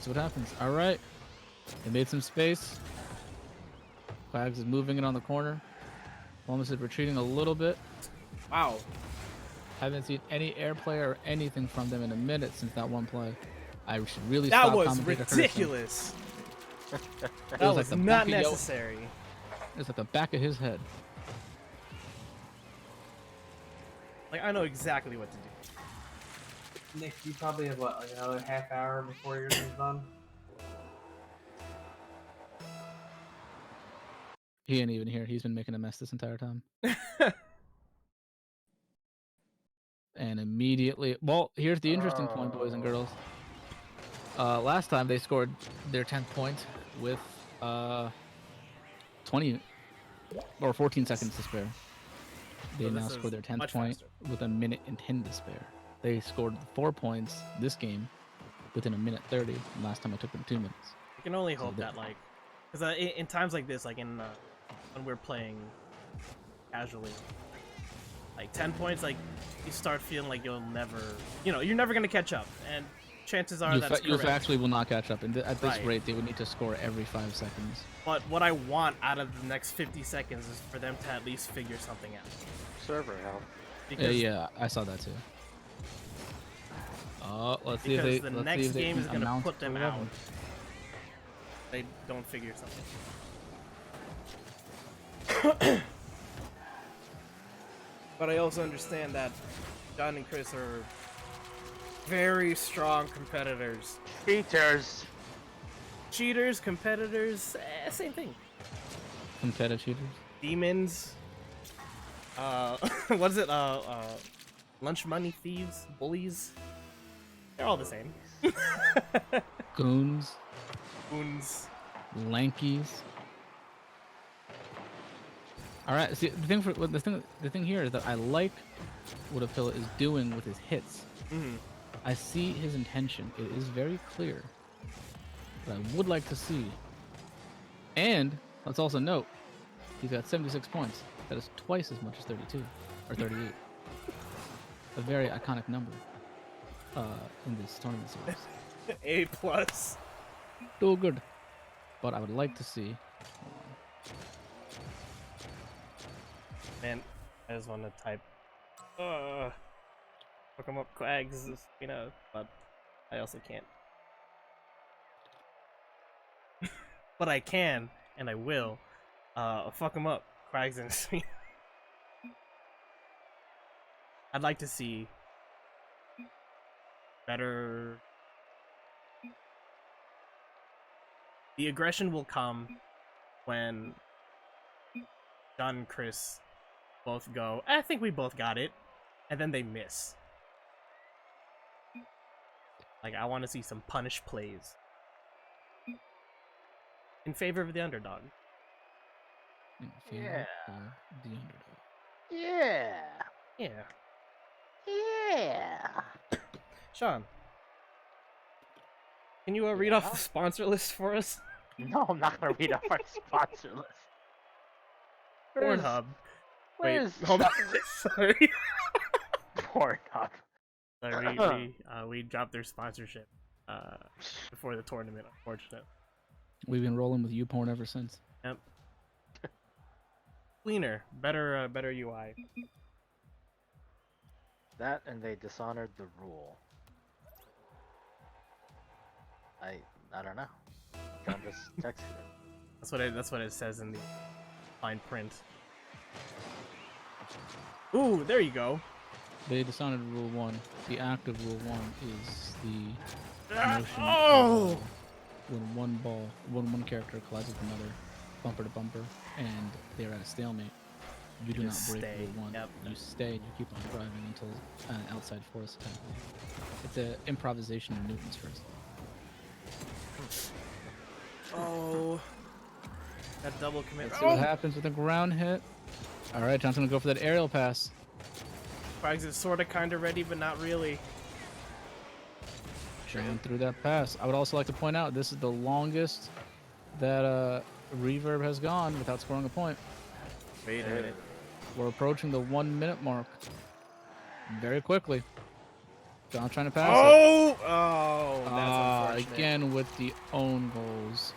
see what happens. All right, they made some space. Quags is moving it on the corner. Plumbus is retreating a little bit. Wow. Haven't seen any airplay or anything from them in a minute since that one play. I should really That stop was commentator criticism. ridiculous. That was was like the not back of yo- necessary. It's at the back of his head. Like I know exactly what to do. Nick, you probably have what, like another half hour before yours is done? He ain't even here. He's been making a mess this entire time. And immediately, well, here's the interesting point, boys and girls. Last time they scored their 10th point with 20 or 14 seconds to spare. They So now this is scored their 10th much point faster. with a minute and 10 to spare. They scored 4 points this game within a minute 30. And last time it took them 2 minutes. You can only So hope that, like, because in times like this, like in when we're playing casually, like 10 points, like you start feeling like you'll never, you're never gonna catch up, and chances are that's You correct. actually will not catch up. And at this Right. rate, they would need to score every 5 seconds. But what I want out of the next 50 seconds is for them to at least figure something out. Server help. Because, Yeah, I saw that too. Let's see if because they. the let's next see if they game can is gonna amount put to them 11. out. They don't figure something. But I also understand that John and Chris are very strong competitors. Cheaters. Cheaters, competitors, same thing. Competitive cheaters. Demons. What is it? Lunch money thieves, bullies. They're all the same. Goons. Goons. Lankies. All right. See, the thing here is that I like what Apilla is doing with his hits. Mm-hmm. I see his intention. It is very clear. But I would like to see. And let's also note, he's got 76 points. That is twice as much as 32 or 38. A very iconic number in this tournament series. A plus. Still good. But I would like to see. Man, I just want to type. Fuck 'em up, Quags, but I also can't. But I can, and I will. Fuck 'em up, Quags and Spina. I'd like to see better. The aggression will come when John and Chris both go, I think we both got it, and then they miss. Like, I want to see some punish plays in favor of the underdog. In favor Yeah. of the underdog. Yeah. Yeah. Yeah. Sean, can you read off the sponsor list for us? No, I'm not gonna read off our sponsor list. Where's- Pornhub. Where's Wait, hold on. Sorry. Pornhub? Sorry, we dropped their sponsorship before the tournament, unfortunately. We've been rolling with YouPorn ever since. Yep. Cleaner, better UI. That and they dishonored the rule. I don't know. John just texted it. That's what it says in the fine print. Ooh, there you go. They dishonored Rule 1. The act of Rule 1 is the notion Oh! of when one character collides with another, bumper to bumper, and they are at a stalemate. You do not Just break stay. Rule 1. Yep. You stay and you keep on driving until an outside force attacks you. It's an improvisation of Newton's first. Oh. That double commit. Let's see what happens with a ground hit. Alright, John's gonna go for that aerial pass. Quags is sorta kinda ready, but not really. Jam through that pass. I would also like to point out this is the longest that Reverb has gone without scoring a point. Wait a minute. We're approaching the 1 minute mark. Very quickly. John trying to pass it. Oh, that's unfortunate. Again with the own goals.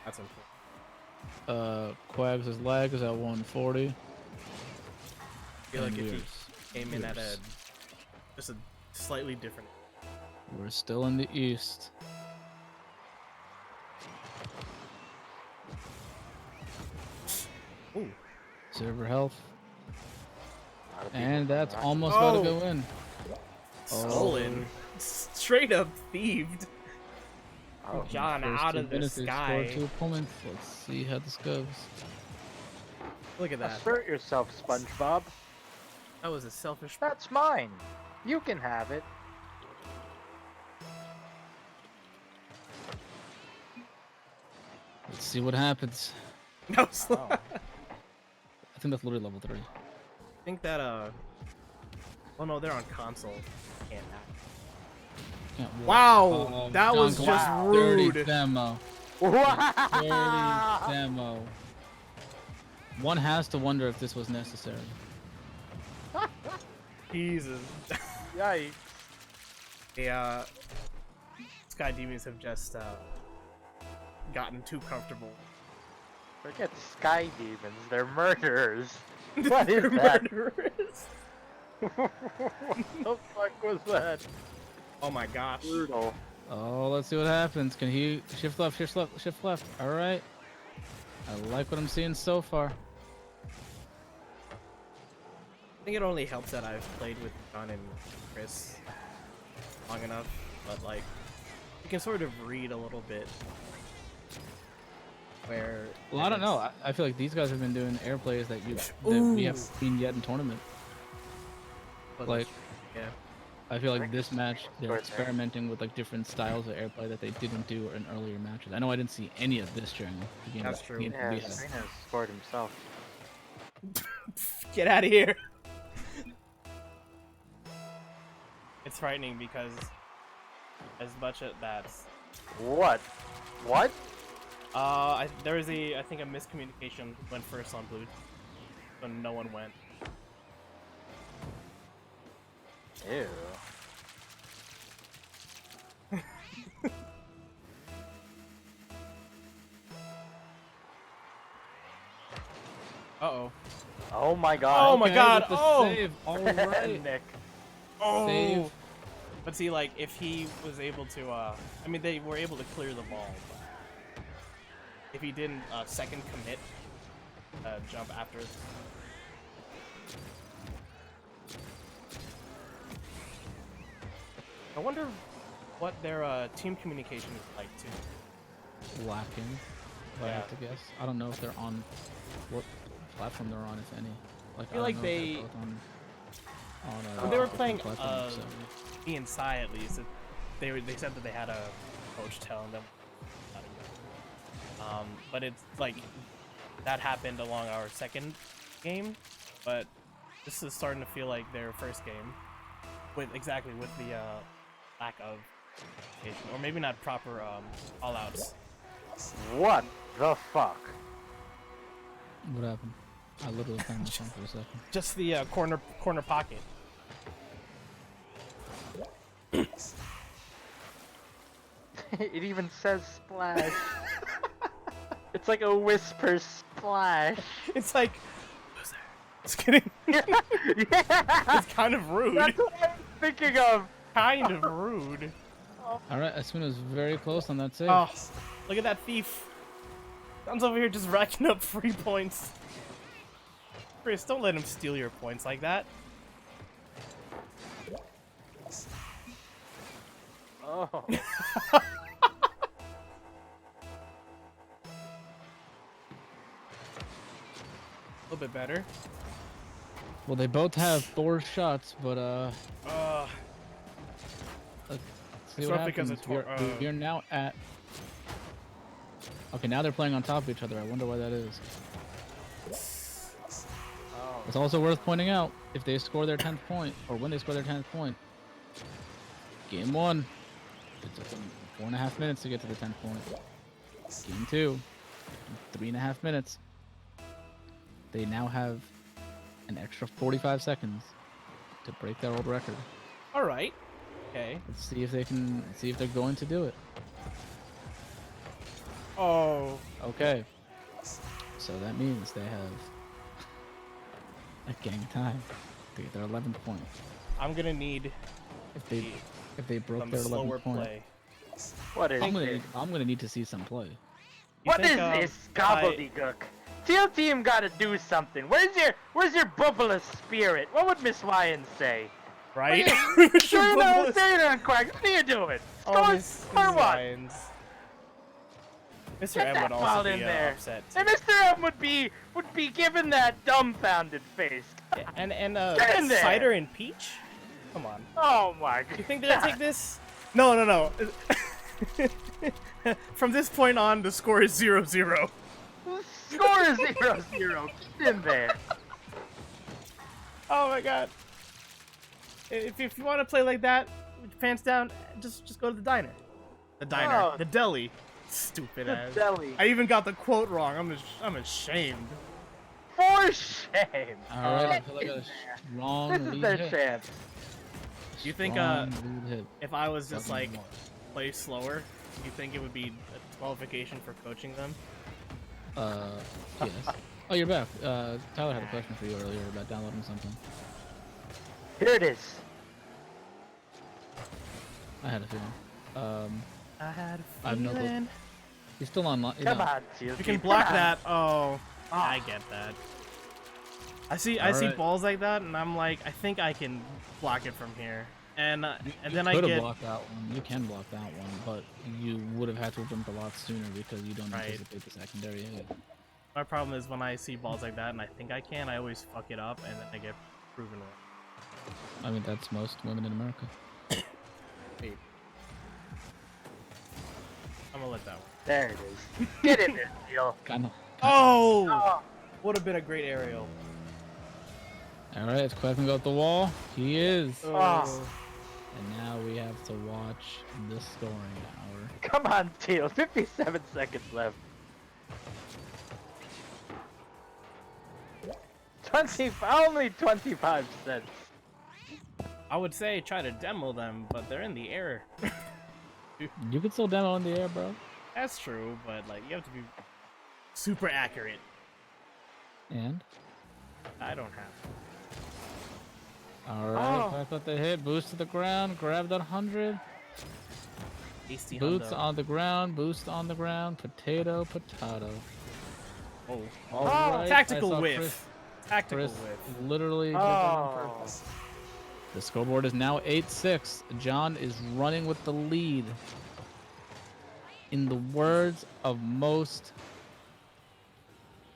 That's unfortunate. Quags' leg is at 140. I feel like if he came in at just a slightly different. We're still in the East. Ooh. Server health. And that's almost about to go in. Stolen. Straight up thieved. Oh, John First out 2 of the minutes, they sky. scored 2 opponents. Let's see how this goes. Look at that. assert yourself, SpongeBob. That was a selfish. That's mine. You can have it. Let's see what happens. No, Oh. I think that's literally level 3. I think that Oh no, they're on console. Can't happen. Can't walk. Wow, that John was Glenn, just dirty rude. demo. Dirty demo. One has to wonder if this was necessary. Jesus. Yikes. The Sky Demons have just gotten too comfortable. Forget Sky Demons, they're murderers. What is that? Murderers. What the fuck was that? Oh my gosh. Brutal. Oh, let's see what happens. Can he shift left, shift left, shift left? All right. I like what I'm seeing so far. I think it only helps that I've played with John and Chris long enough, but like you can sort of read a little bit where. Well, I don't know. I feel like these guys have been doing air plays that we haven't seen yet in tournament. Like, yeah. I feel like this match they're Scored there. experimenting with like different styles of airplay that they didn't do in earlier matches. I know I didn't see any of this during the game. That's true. Yeah, Yeah. Serena scored himself. Get out of here. It's frightening because as much as that's What? What? there was I think a miscommunication when first on blue when no one went. Ew. Uh-oh. Oh my god. Oh my god. with the Oh. save. All right. Nick. Oh. Save. But see, like, if he was able to, I mean, they were able to clear the ball. But if he didn't second commit, jump after. I wonder what their team communication is like too. Lacking. If I have to guess. I don't know if they're on what platform they're on, if any. Like, I feel don't like know if they're they- both on When they were different playing platforms, so. me and Sai at least, they said that they had a coach telling them how to go. But it's like that happened along our second game, but this is starting to feel like their first game with the lack of communication, or maybe not proper all outs. What the fuck? What happened? I literally found my phone for a second. Just the corner pocket. It even says splash. It's like a whisper splash. It's like, loser. Just kidding. Yeah. It's kind of rude. That's what I was thinking of. Kind of rude. All right, Asuna is very close on that save. Oh, look at that thief. Don's over here just racking up free points. Chris, don't let him steal your points like that. Oh. A little bit better. Well, they both have 4 shots, but let's see It's what rough because happens. it's We're now at. Okay, now they're playing on top of each other. I wonder why that is. Oh. It's also worth pointing out if they score their 10th point, or when they score their 10th point, Game 1. It took them 4.5 minutes to get to the 10th point. Game 2. 3.5 minutes. They now have an extra 45 seconds to break their old record. All right. Okay. Let's see if they can. See if they're going to do it. Oh. Okay. So that means they have a game time to get their 11th point. I'm gonna need If they broke some their slower 11th point, play. What is I'm this? gonna need to see some play. You What is think, this if I- gobbledygook? Teal team gotta do something. Where's your bubbler spirit? What would Miss Wyan say? Right? Say that, Quags. What are you doing? Oh, Score Miss for what? Lions. Mr. Get M that would ball also in be there. upset. And Too. Mr. M would be given that dumbfounded face. And Get in there. cider and peach? Come on. Oh my god. You think they're gonna take this? No. From this point on, the score is 0-0. Score is 0-0. Get in there. Oh my god. If you want to play like that, with your pants down, just go to the diner. The diner. Oh. The deli. Stupid The ass. deli. I even got the quote wrong. I'm ashamed. For shame. All right, I feel like a strong This is lead their hit. chance. Do you think Strong lead hit. if I was just Fucking like more. play slower, do you think it would be a qualification for coaching them? Yes. Oh, you're back. Tyler had a question for you earlier about downloading something. Here it is. I had a feeling. I had a I have no clue. feeling. He's still online. Come on, Teal You team. can come block on. that. Oh, I get that. I see Alright. balls like that, and I'm like, I think I can block it from here. And then I could have get blocked that one. You can block that one, but you would have had to have jumped a lot sooner because you don't Right. anticipate the secondary hit. my problem is when I see balls like that, and I think I can, I always fuck it up, and then I get proven wrong. I mean, that's most women in America. I'm gonna let that one. There it is. Get in there, Teal. Kind of. Oh, Oh, would have been a great aerial. All right, is Quags gonna go up the wall? He is. Oh. And now we have to watch the scoring hour. come on, Teal. 57 seconds left. only 25 cents. I would say try to demo them, but they're in the air. You can still demo in the air, bro. That's true, but like you have to be super accurate. And I don't have. all right, Oh. back up the hit, boost to the ground, grab that 100. Tasty Boots hundo. on the ground, boost on the ground, potato. Oh, All Oh, right, tactical I saw whiff. Tactical Chris whiff. literally did that on Oh. purpose. The scoreboard is now 8-6. John is running with the lead. In the words of most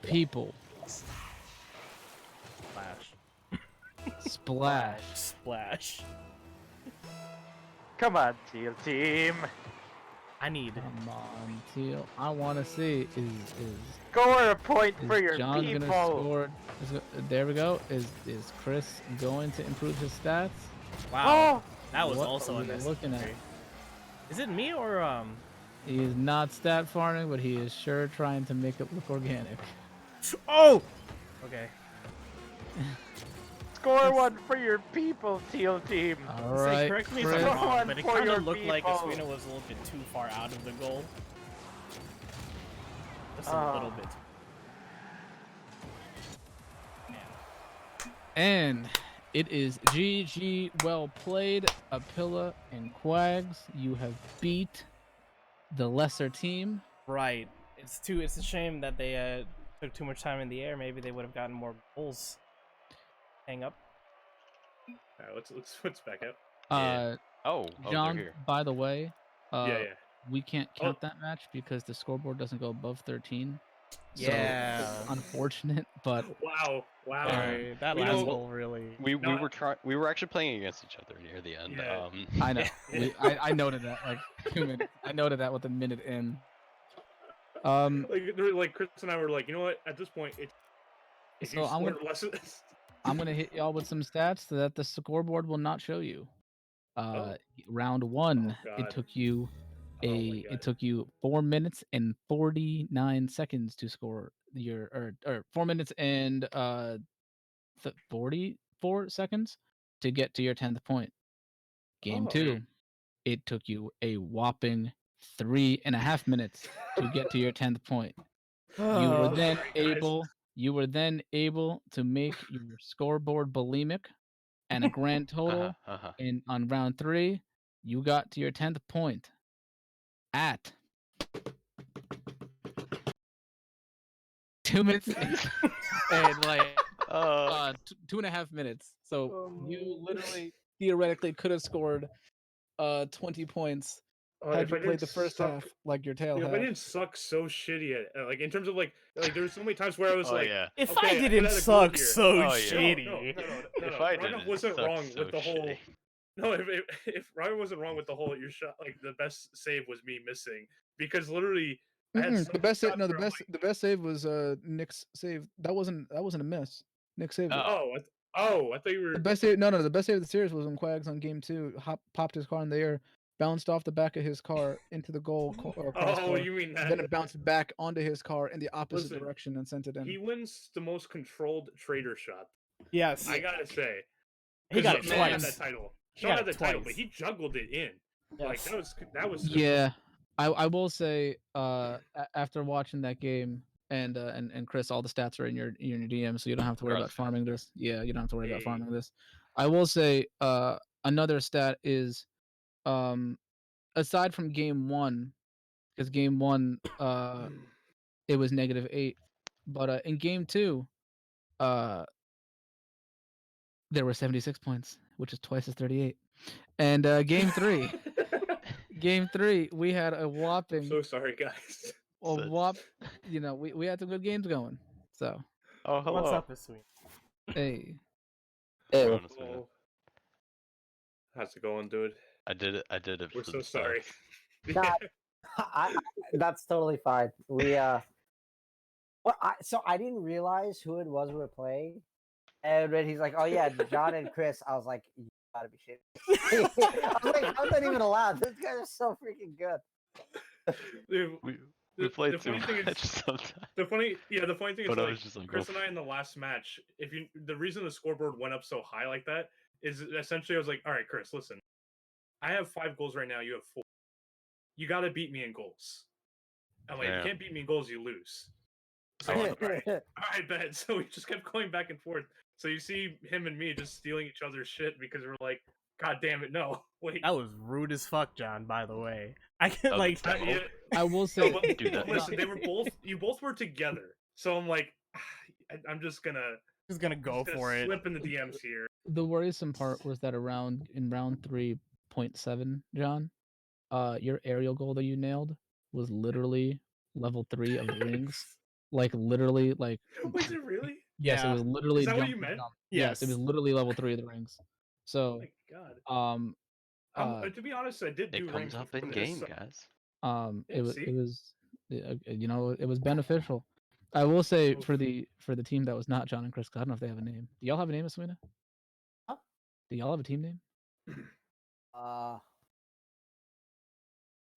people, Splash. splash. Splash. Come on, Teal team. I need. Come on, Teal. I want to see is Score a point for your John people. gonna score? There we go. Is Chris going to improve his stats? Wow. That was What also are we looking at? unnecessary. Is it me or He is not stat farming, but he is sure trying to make it look organic. Oh! Okay. Score one for your people, Teal team. All Say, right, correct me if Chris. I'm wrong, One but it for kind your of looked like people. Aswina was a little bit too far out of the goal. Just a Oh. little bit. And it is GG, well played, Apilla and Quags. You have beat the lesser team. Right. It's a shame that they took too much time in the air. Maybe they would have gotten more goals. Hang up. Alright, let's switch back up. Yeah. Oh, they're John, here. by the way, Yeah. we can't count that match because the scoreboard doesn't go above 13. So Yeah. it's unfortunate, but Wow. Sorry, that You last know- goal really. We No, we were actually playing against each other near the end. Yeah. I know. I noted that like 2 minutes. I noted that with a minute in. Like Chris and I were like, you know what? At this point, if So you I'm score gonna- less, I'm gonna hit y'all with some stats so that the scoreboard will not show you. Round one, Oh, it God. took you Oh, my it God. took you 4 minutes and 49 seconds to score your or 4 minutes and 44 seconds to get to your 10th point. Game Oh. two, it took you a whopping 3.5 minutes to get to your 10th point. You were Oh, then sorry, guys. able to make your scoreboard bulimic, and a grand total on round three, you got to your 10th point at 2 minutes and like 2.5 minutes. So you literally theoretically could have scored 20 points had you played the first half like your tail If half. I didn't suck so shitty at like in terms of like there was so many times where I was Oh, like, yeah. If okay, I could didn't have a goal suck here. so Oh, yeah. shitty. No. If I Ryan didn't wasn't suck wrong so with the whole. shitty. No, if Ryan wasn't wrong with the whole your shot, like the best save was me missing because literally I had The best save, shots no, the where I'm best the best save was Nick's save. That wasn't a miss. Nick saved it. Oh. I thought you were The best save, no, the best save of the series was when Quags on game two popped his car in the air, bounced off the back of his car into the goal or crossbar. you mean that? Then it bounced back onto his car in the opposite Listen, direction and sent it in. He wins the most controlled trader shot. Yes. I gotta say. He got it Sean had twice. that title. He Sean got had it the title, but twice. he juggled it in. Like Yes. that was Yeah, I will say after watching that game and Chris, all the stats are in your DM, so you don't have to worry about farming this. Yeah, you don't have to worry about farming this. I will say another stat is aside from game one, because game one it was -8, but in game two there were 76 points, which is twice as 38. And game three, we had a whopping. I'm so sorry, guys. We had some good games going. So. Oh, hello. What's up, Sweet? Hey. Hey. How's it going, dude? I did it. We're for so the sorry. That's totally fine. We so I didn't realize who it was we were playing, and when he's like, "Oh yeah, John and Chris," I was like, "You gotta be shitting." I was like, "How's that even allowed? These guys are so freaking good." Dude, we played too thing much is, sometimes. the funny thing is, I like, was just like, Chris and I in the last match, the reason the scoreboard went up so high like that is essentially I was like, all right, Chris, listen, I have 5 goals right now, you have 4. You got to beat me in goals. I'm like, if you can't beat me in goals, you lose. So all right, bet. So we just kept going back and forth. So you see him and me just stealing each other's shit because we're like, God damn it, no, wait. That was rude as fuck, John. By the way, I can like. I will say, do that. Listen, you both were together. So I'm like, I'm just gonna go for it. Slip in the DMs here. The worrisome part was that in round 3.7, John, your aerial goal that you nailed was literally level 3 of the rings. Like literally, like. Was it really? Yes, it was literally. Is that what you meant? Yes, it was literally level 3 of the rings. So. Oh my God. To be honest, I did do rings. It comes up in game, guys. It was, it was beneficial. I will say for the team that was not John and Chris, I don't know if they have a name. Do y'all have a name, Aswina? Huh? Do y'all have a team name?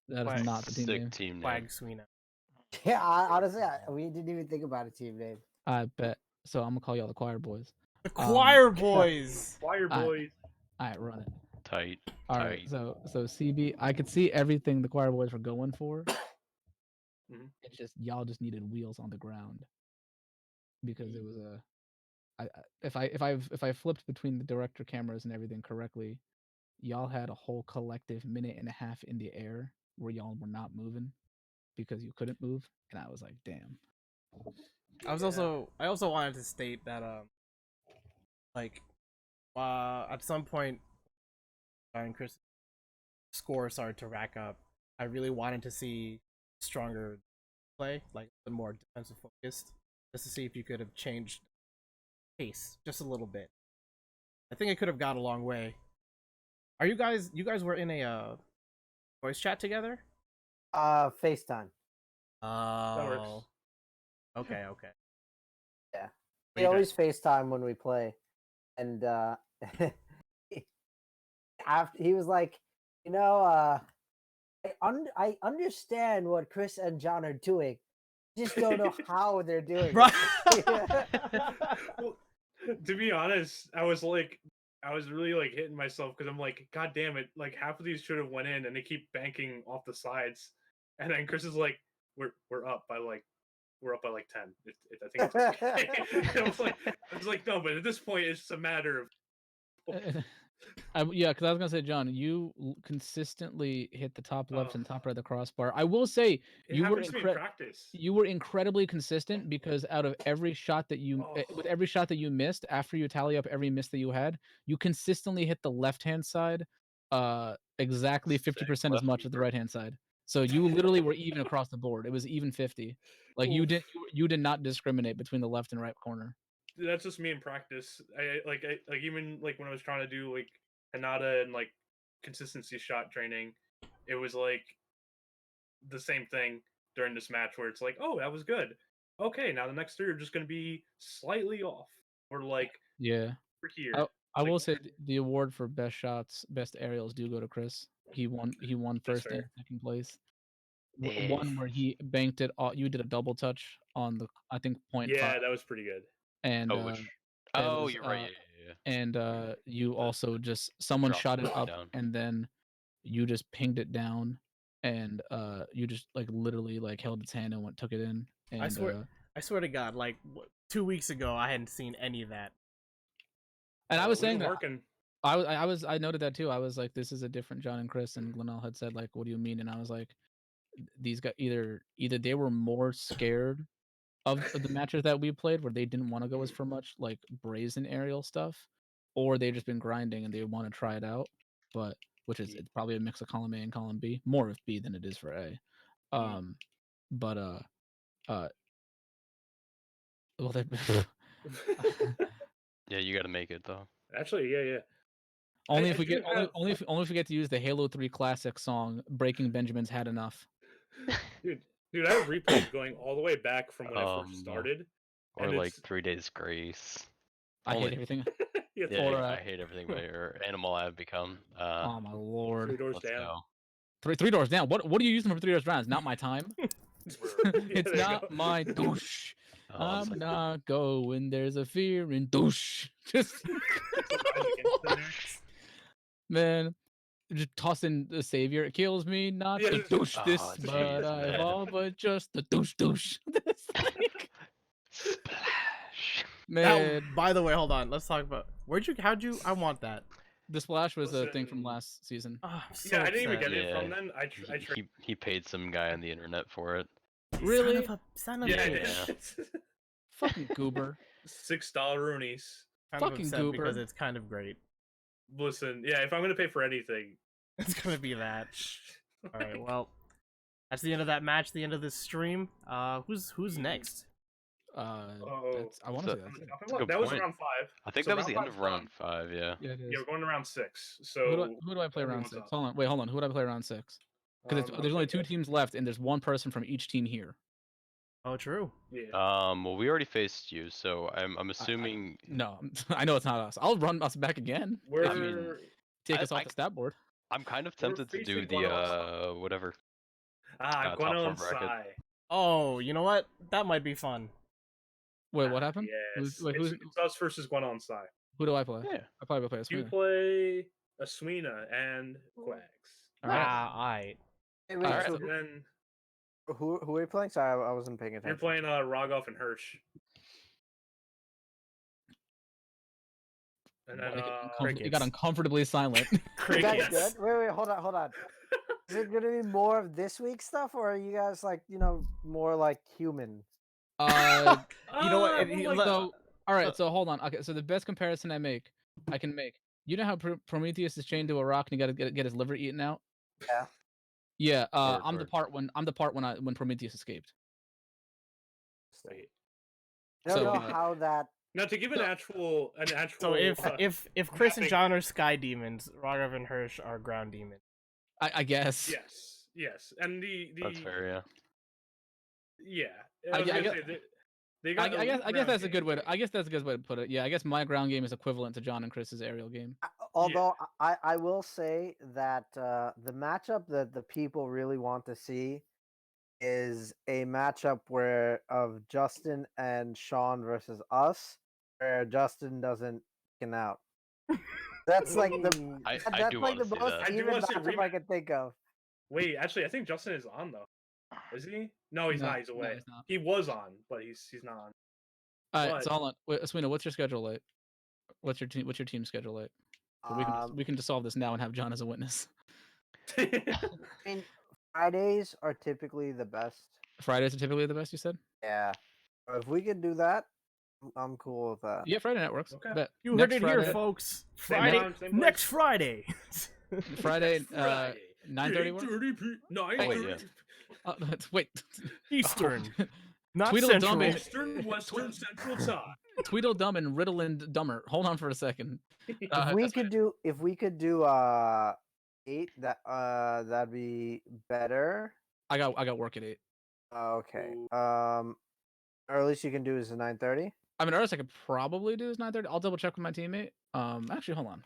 That is not the team name. Team name. Quags Swina. Yeah, honestly, we didn't even think about a team name. I bet. So I'm gonna call y'all the Choir Boys. The Choir Boys. Choir Boys. All right, run it. Tight. All right. So CB, I could see everything the Choir Boys were going for. It's just y'all just needed wheels on the ground because it was if I flipped between the director cameras and everything correctly, y'all had a whole collective minute and a half in the air where y'all were not moving because you couldn't move, and I was like, damn. I also wanted to state that at some point and Chris score started to rack up. I really wanted to see stronger play, like the more defensive focused, just to see if you could have changed pace just a little bit. I think it could have got a long way. Are you guys were in a voice chat together? FaceTime. Oh. Okay. Yeah. We always FaceTime when we play. And after he was like, I understand what Chris and John are doing. Just don't know how they're doing Right. Well, to be honest, I was really like hitting myself because I'm like, God damn it! Like half of these should have went in, and they keep banking off the sides. And then Chris is like, we're up by like 10. I think it's okay. I was like, no, but at this point, it's just a matter of. Yeah, because I was gonna say, John, you consistently hit the top left and top right of the crossbar. I will say you were incredibly consistent because out of every shot that with every shot that you missed, after you tally up every miss that you had, you consistently hit the left-hand side, exactly 50% as much as the right-hand side. So you literally were even across the board. It was even 50. Like you did not discriminate between the left and right corner. That's just me in practice. I even like when I was trying to do like Hanada and like consistency shot training, it was like the same thing during this match where it's like, oh, that was good. Okay, now the next three are just going to be slightly off, or like for here. I will say the award for best shots, best aerials do go to Chris. He won first and second place. One where he banked it all. You did a double touch on the, I think, point. Yeah, that was pretty good. And you're right. Yeah. And you also just someone shot it up and then you just pinged it down, and you just like literally like held its hand and took it in. And I swear to God, like 2 weeks ago, I hadn't seen any of that. And I was saying that I noted that too. I was like, this is a different John and Chris, and Glenell had said like, what do you mean? And I was like, these guys either they were more scared of the matches that we played where they didn't want to go as for much like brazen aerial stuff, or they've just been grinding and they want to try it out. But which is it's probably a mix of column A and column B, more of B than it is for A. But well, yeah, you got to make it though. Actually, yeah. Only if we get to use the Halo 3 classic song "Breaking Benjamin's Had Enough." Dude, I have replays going all the way back from when I first started. Or like 3 Days Grace. I hate everything. I hate everything or Animal I've become. Oh my lord. 3 Doors Down. Three Doors Down. What are you using for 3 Doors Down? It's not my time. It's not my douche. I'm not going. There's a fear in douche. Just man, just tossing the savior. It kills me not to douche this, but I fall, but just the douche. Splash. Man. By the way, hold on. Let's talk about how'd you? I want that. The splash was a thing from last season. Oh, I didn't even get it from then. He paid some guy on the internet for it. Really? Son of a bitch. Fucking goober. $6 roonies. Fucking goober. Because it's kind of great. Listen, if I'm gonna pay for anything, it's gonna be that. All right, well, that's the end of that match. The end of this stream. Who's next? I want to say that was round 5. I think that was the end of round 5. Yeah. Yeah, it is. Yeah, we're going to round 6. So who do I play round 6? Hold on. Who do I play round 6? Because there's only 2 teams left, and there's 1 person from each team here. Oh, true. Yeah. Well, we already faced you, so I'm assuming. No, I know it's not us. I'll run us back again. Take us off the stat board. I'm kind of tempted to do the whatever. Guano Sai. Oh, you know what? That might be fun. Wait, what happened? Yes. It's us versus Guano Sai. Who do I play? Yeah. I probably play Aswina. You play Aswina and Quags. Alright. Hey, wait, so who are you playing? Sorry, I wasn't paying attention. You're playing Rogov and Hirsch. And then you got uncomfortably silent. That's good. Wait, hold on. Is it gonna be more of this week's stuff, or are you guys like more like human? You know what? All right. So hold on. Okay. So the best comparison I can make. You know how Prometheus is chained to a rock and he got to get his liver eaten out? Yeah. Yeah. I'm the part when Prometheus escaped. Wait. I don't know how that. Now to give an actual. So if Chris and John are sky demons, Raghav and Hirsch are ground demons. I guess. Yes, and That's fair, yeah. Yeah. I guess that's a good way to. I guess that's a good way to put it. Yeah, I guess my ground game is equivalent to John and Chris's aerial game. Although I will say that the matchup that the people really want to see is a matchup where of Justin and Sean versus us, where Justin doesn't get out. That's like the I that's do like want the to see most that. I do even wanna see a matchup I rematch. can think of. Wait, actually, I think Justin is on though. Is he? No, he's No, not. He's no, away. he's not. He was on, but he's not on. All right, But- so hold on. Wait, Aswina, what's your schedule like? What's your team schedule like? So we can just solve this now and have John as a witness. I mean, Fridays are typically the best. Fridays are typically the best, you said? Yeah. If we could do that, I'm cool with that. Yeah, Friday night works. Okay. Bet. You Next heard it Friday, here, folks. Same Friday, time, same next place. Friday. Friday, Friday. 9:30 work? 9:30. Wait. Eastern, not Tweedledum Central. and- Eastern, Western, Central Time. Tweedledum and Riddle and Dumber. Hold on for a second. If we could do 8, that'd be better. I got work at 8. Okay. Earliest you can do is 9:30. I mean, earliest I could probably do is 9:30. I'll double check with my teammate. Actually, hold on.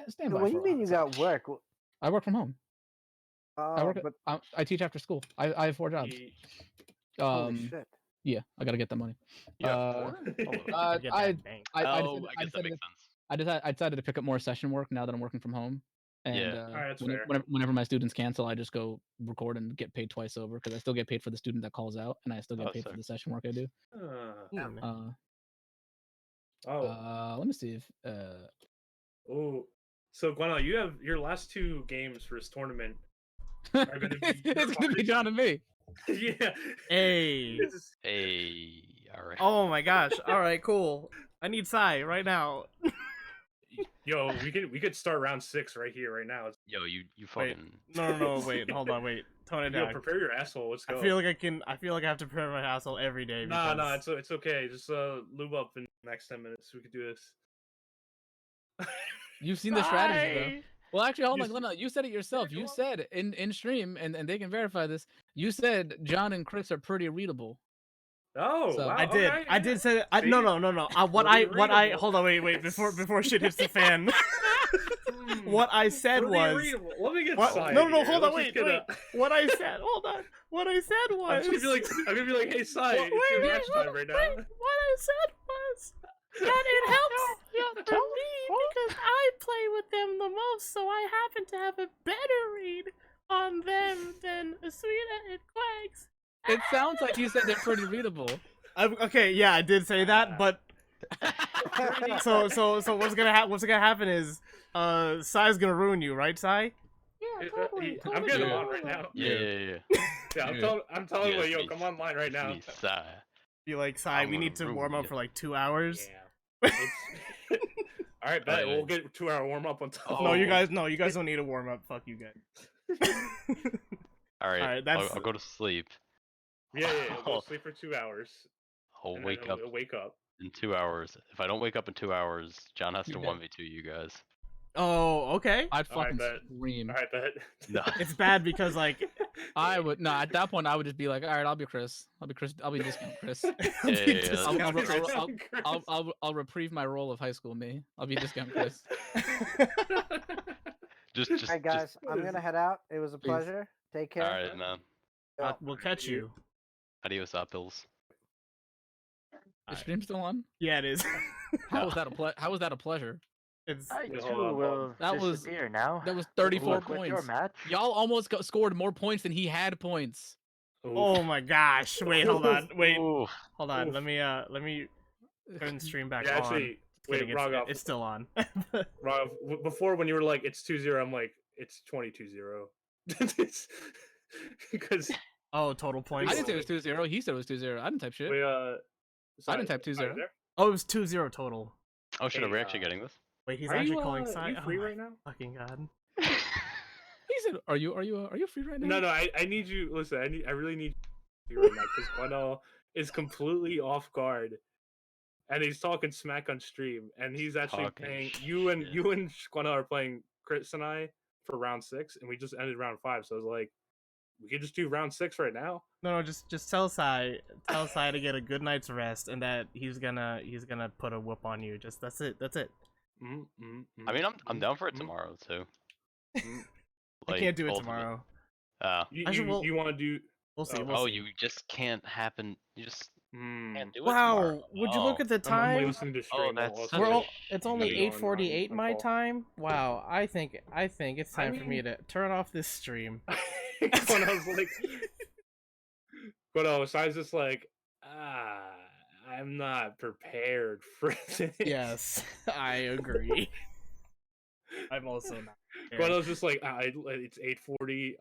Stand by. What do for you a mean hot you second. got work? I work from home. I work. But I teach after school. I have 4 jobs. holy shit. Yeah, I gotta get the money. Yeah. Get I that bank. I Oh, I guess that makes sense. I decided to pick up more session work now that I'm working from home. And Yeah. Alright, that's fair. whenever my students cancel, I just go record and get paid twice over because I still get paid for the student that calls out, and I still get Oh, paid for sick. the session work I do. Let me see if Oh, so Gwenelle, you have your last 2 games for this tournament are going to be. it's gonna be John and me. Yeah. Hey. Hey, all right. Oh my gosh. All right, cool. I need Sai right now. Yo, we could start round 6 right here, right now. Yo, you Wait. fucking. No, wait. Hold on, wait. Tone it Yo, down. prepare your asshole. Let's go. I feel like I have to prepare my asshole every day. Nah, because- it's okay. Just lube up in the next 10 minutes. We could do this. You've seen the strategy though. Sai! Well, actually, hold You on, Glenna. You said it yourself. You said in stream, and they can verify this. You said John and Chris are pretty readable. Oh, So- wow. I did. okay, I yeah. did say that. See? No. What I readable. hold on, wait. Before shit hits the fan. What I said Pretty was. readable. Let me get What? Sai No, in here. hold on, Let's just wait. get What I said. Hold on. What I said I'm was. just gonna be like, hey, Sai, Wait, it's your wait, match hold time on, right now. wait. What I said was that it helps for me because I play with them the most, so I happen to have a better read on them than Aswina and Quags. It sounds like you said they're pretty readable. Okay, yeah, I did say that, but so what's gonna happen is Sai's gonna ruin you, right, Sai? Yeah, totally. I'm getting him on right now. Yeah. Yeah, I'm telling you, Yes, yo, me- come online right now. Me, sigh. Be like, Sai, I'm we gonna need to ruin warm up you. for like 2 hours. Yeah. All right, bet. Right, We'll right. get a 2-hour warm up on top. No, you Oh. guys don't need a warm up. Fuck you guys. All right, Alright, that's- I'll go to sleep. Yeah. We'll sleep for 2 hours. I'll and wake then up we'll wake up. in 2 hours. If I don't wake up in 2 hours, John has to You're dead. 1v2 you guys. Oh, okay. I'd All right, fucking bet. scream. All right, bet. No. It's bad because like I would no. At that point, I would just be like, all right, I'll be Chris. I'll be discount Chris. Yeah. I'll reprieve my role of high school me. I'll be discount Chris. Just. Alright, guys, I'm gonna head out. It was a Please. pleasure. Take care. All right, man. we'll catch you. Adios, apples. The Alright. stream's still on. Yeah, it is. How was that a pleasure? It's I Wait, too hold on, will That was- disappear now. That was 34 Look, with your points. match. Y'all almost scored more points than he had points. oh my gosh. Wait, hold on. Wait, Ooh. hold on. Oof. Let me turn the stream back Yeah, on. actually, Kidding, wait, Rogov. it's still on. Rogov, before when you were like, it's 2-0, I'm like, it's 22-0. Because Oh, total points. I didn't say it was 2-0. He said it was 2-0. I didn't type shit. we, I didn't type 2-0. Sai, you there? Oh, it was 2-0 total. Oh shit, are we Hey, actually getting this? Wait, he's Are actually you, calling Sai. you free oh, right now? my fucking god. He said, "Are you free right now?" No, I need you. Listen, I really need you right now because Guano is completely off guard, and he's talking smack on stream, and he's actually Talking playing. shit. You and Guano are playing Chris and I for round 6, and we just ended round 5. So I was like, we could just do round 6 right now. No, just tell Sai to get a good night's rest, and that he's gonna put a whoop on you. Just that's it. I mean, I'm down for it tomorrow too. I can't do it both of tomorrow. You want to do? We'll see. Oh, you just can't happen. You just can't do it Wow, tomorrow. would you look at the I'm time? listening to stream. that's while such a It's only shitty. 8:48 on my call. time. Wow, I think it's time for me to turn off this stream. When I was like, but so I was just like, I'm not prepared for this. Yes, I agree. I'm also not. But I was just like, it's 8:40.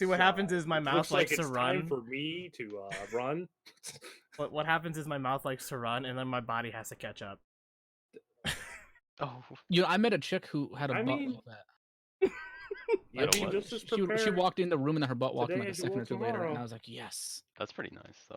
See, what happens is my mouth looks like likes to it's run. time for me to run. What happens is my mouth likes to run, and then my body has to catch up. Oh, I met a chick who had a butt like that. You'll don't be know. just as She prepared walked in the room and then her butt walked in today like a as you second will or two later, and tomorrow. I was like, yes. that's pretty nice though.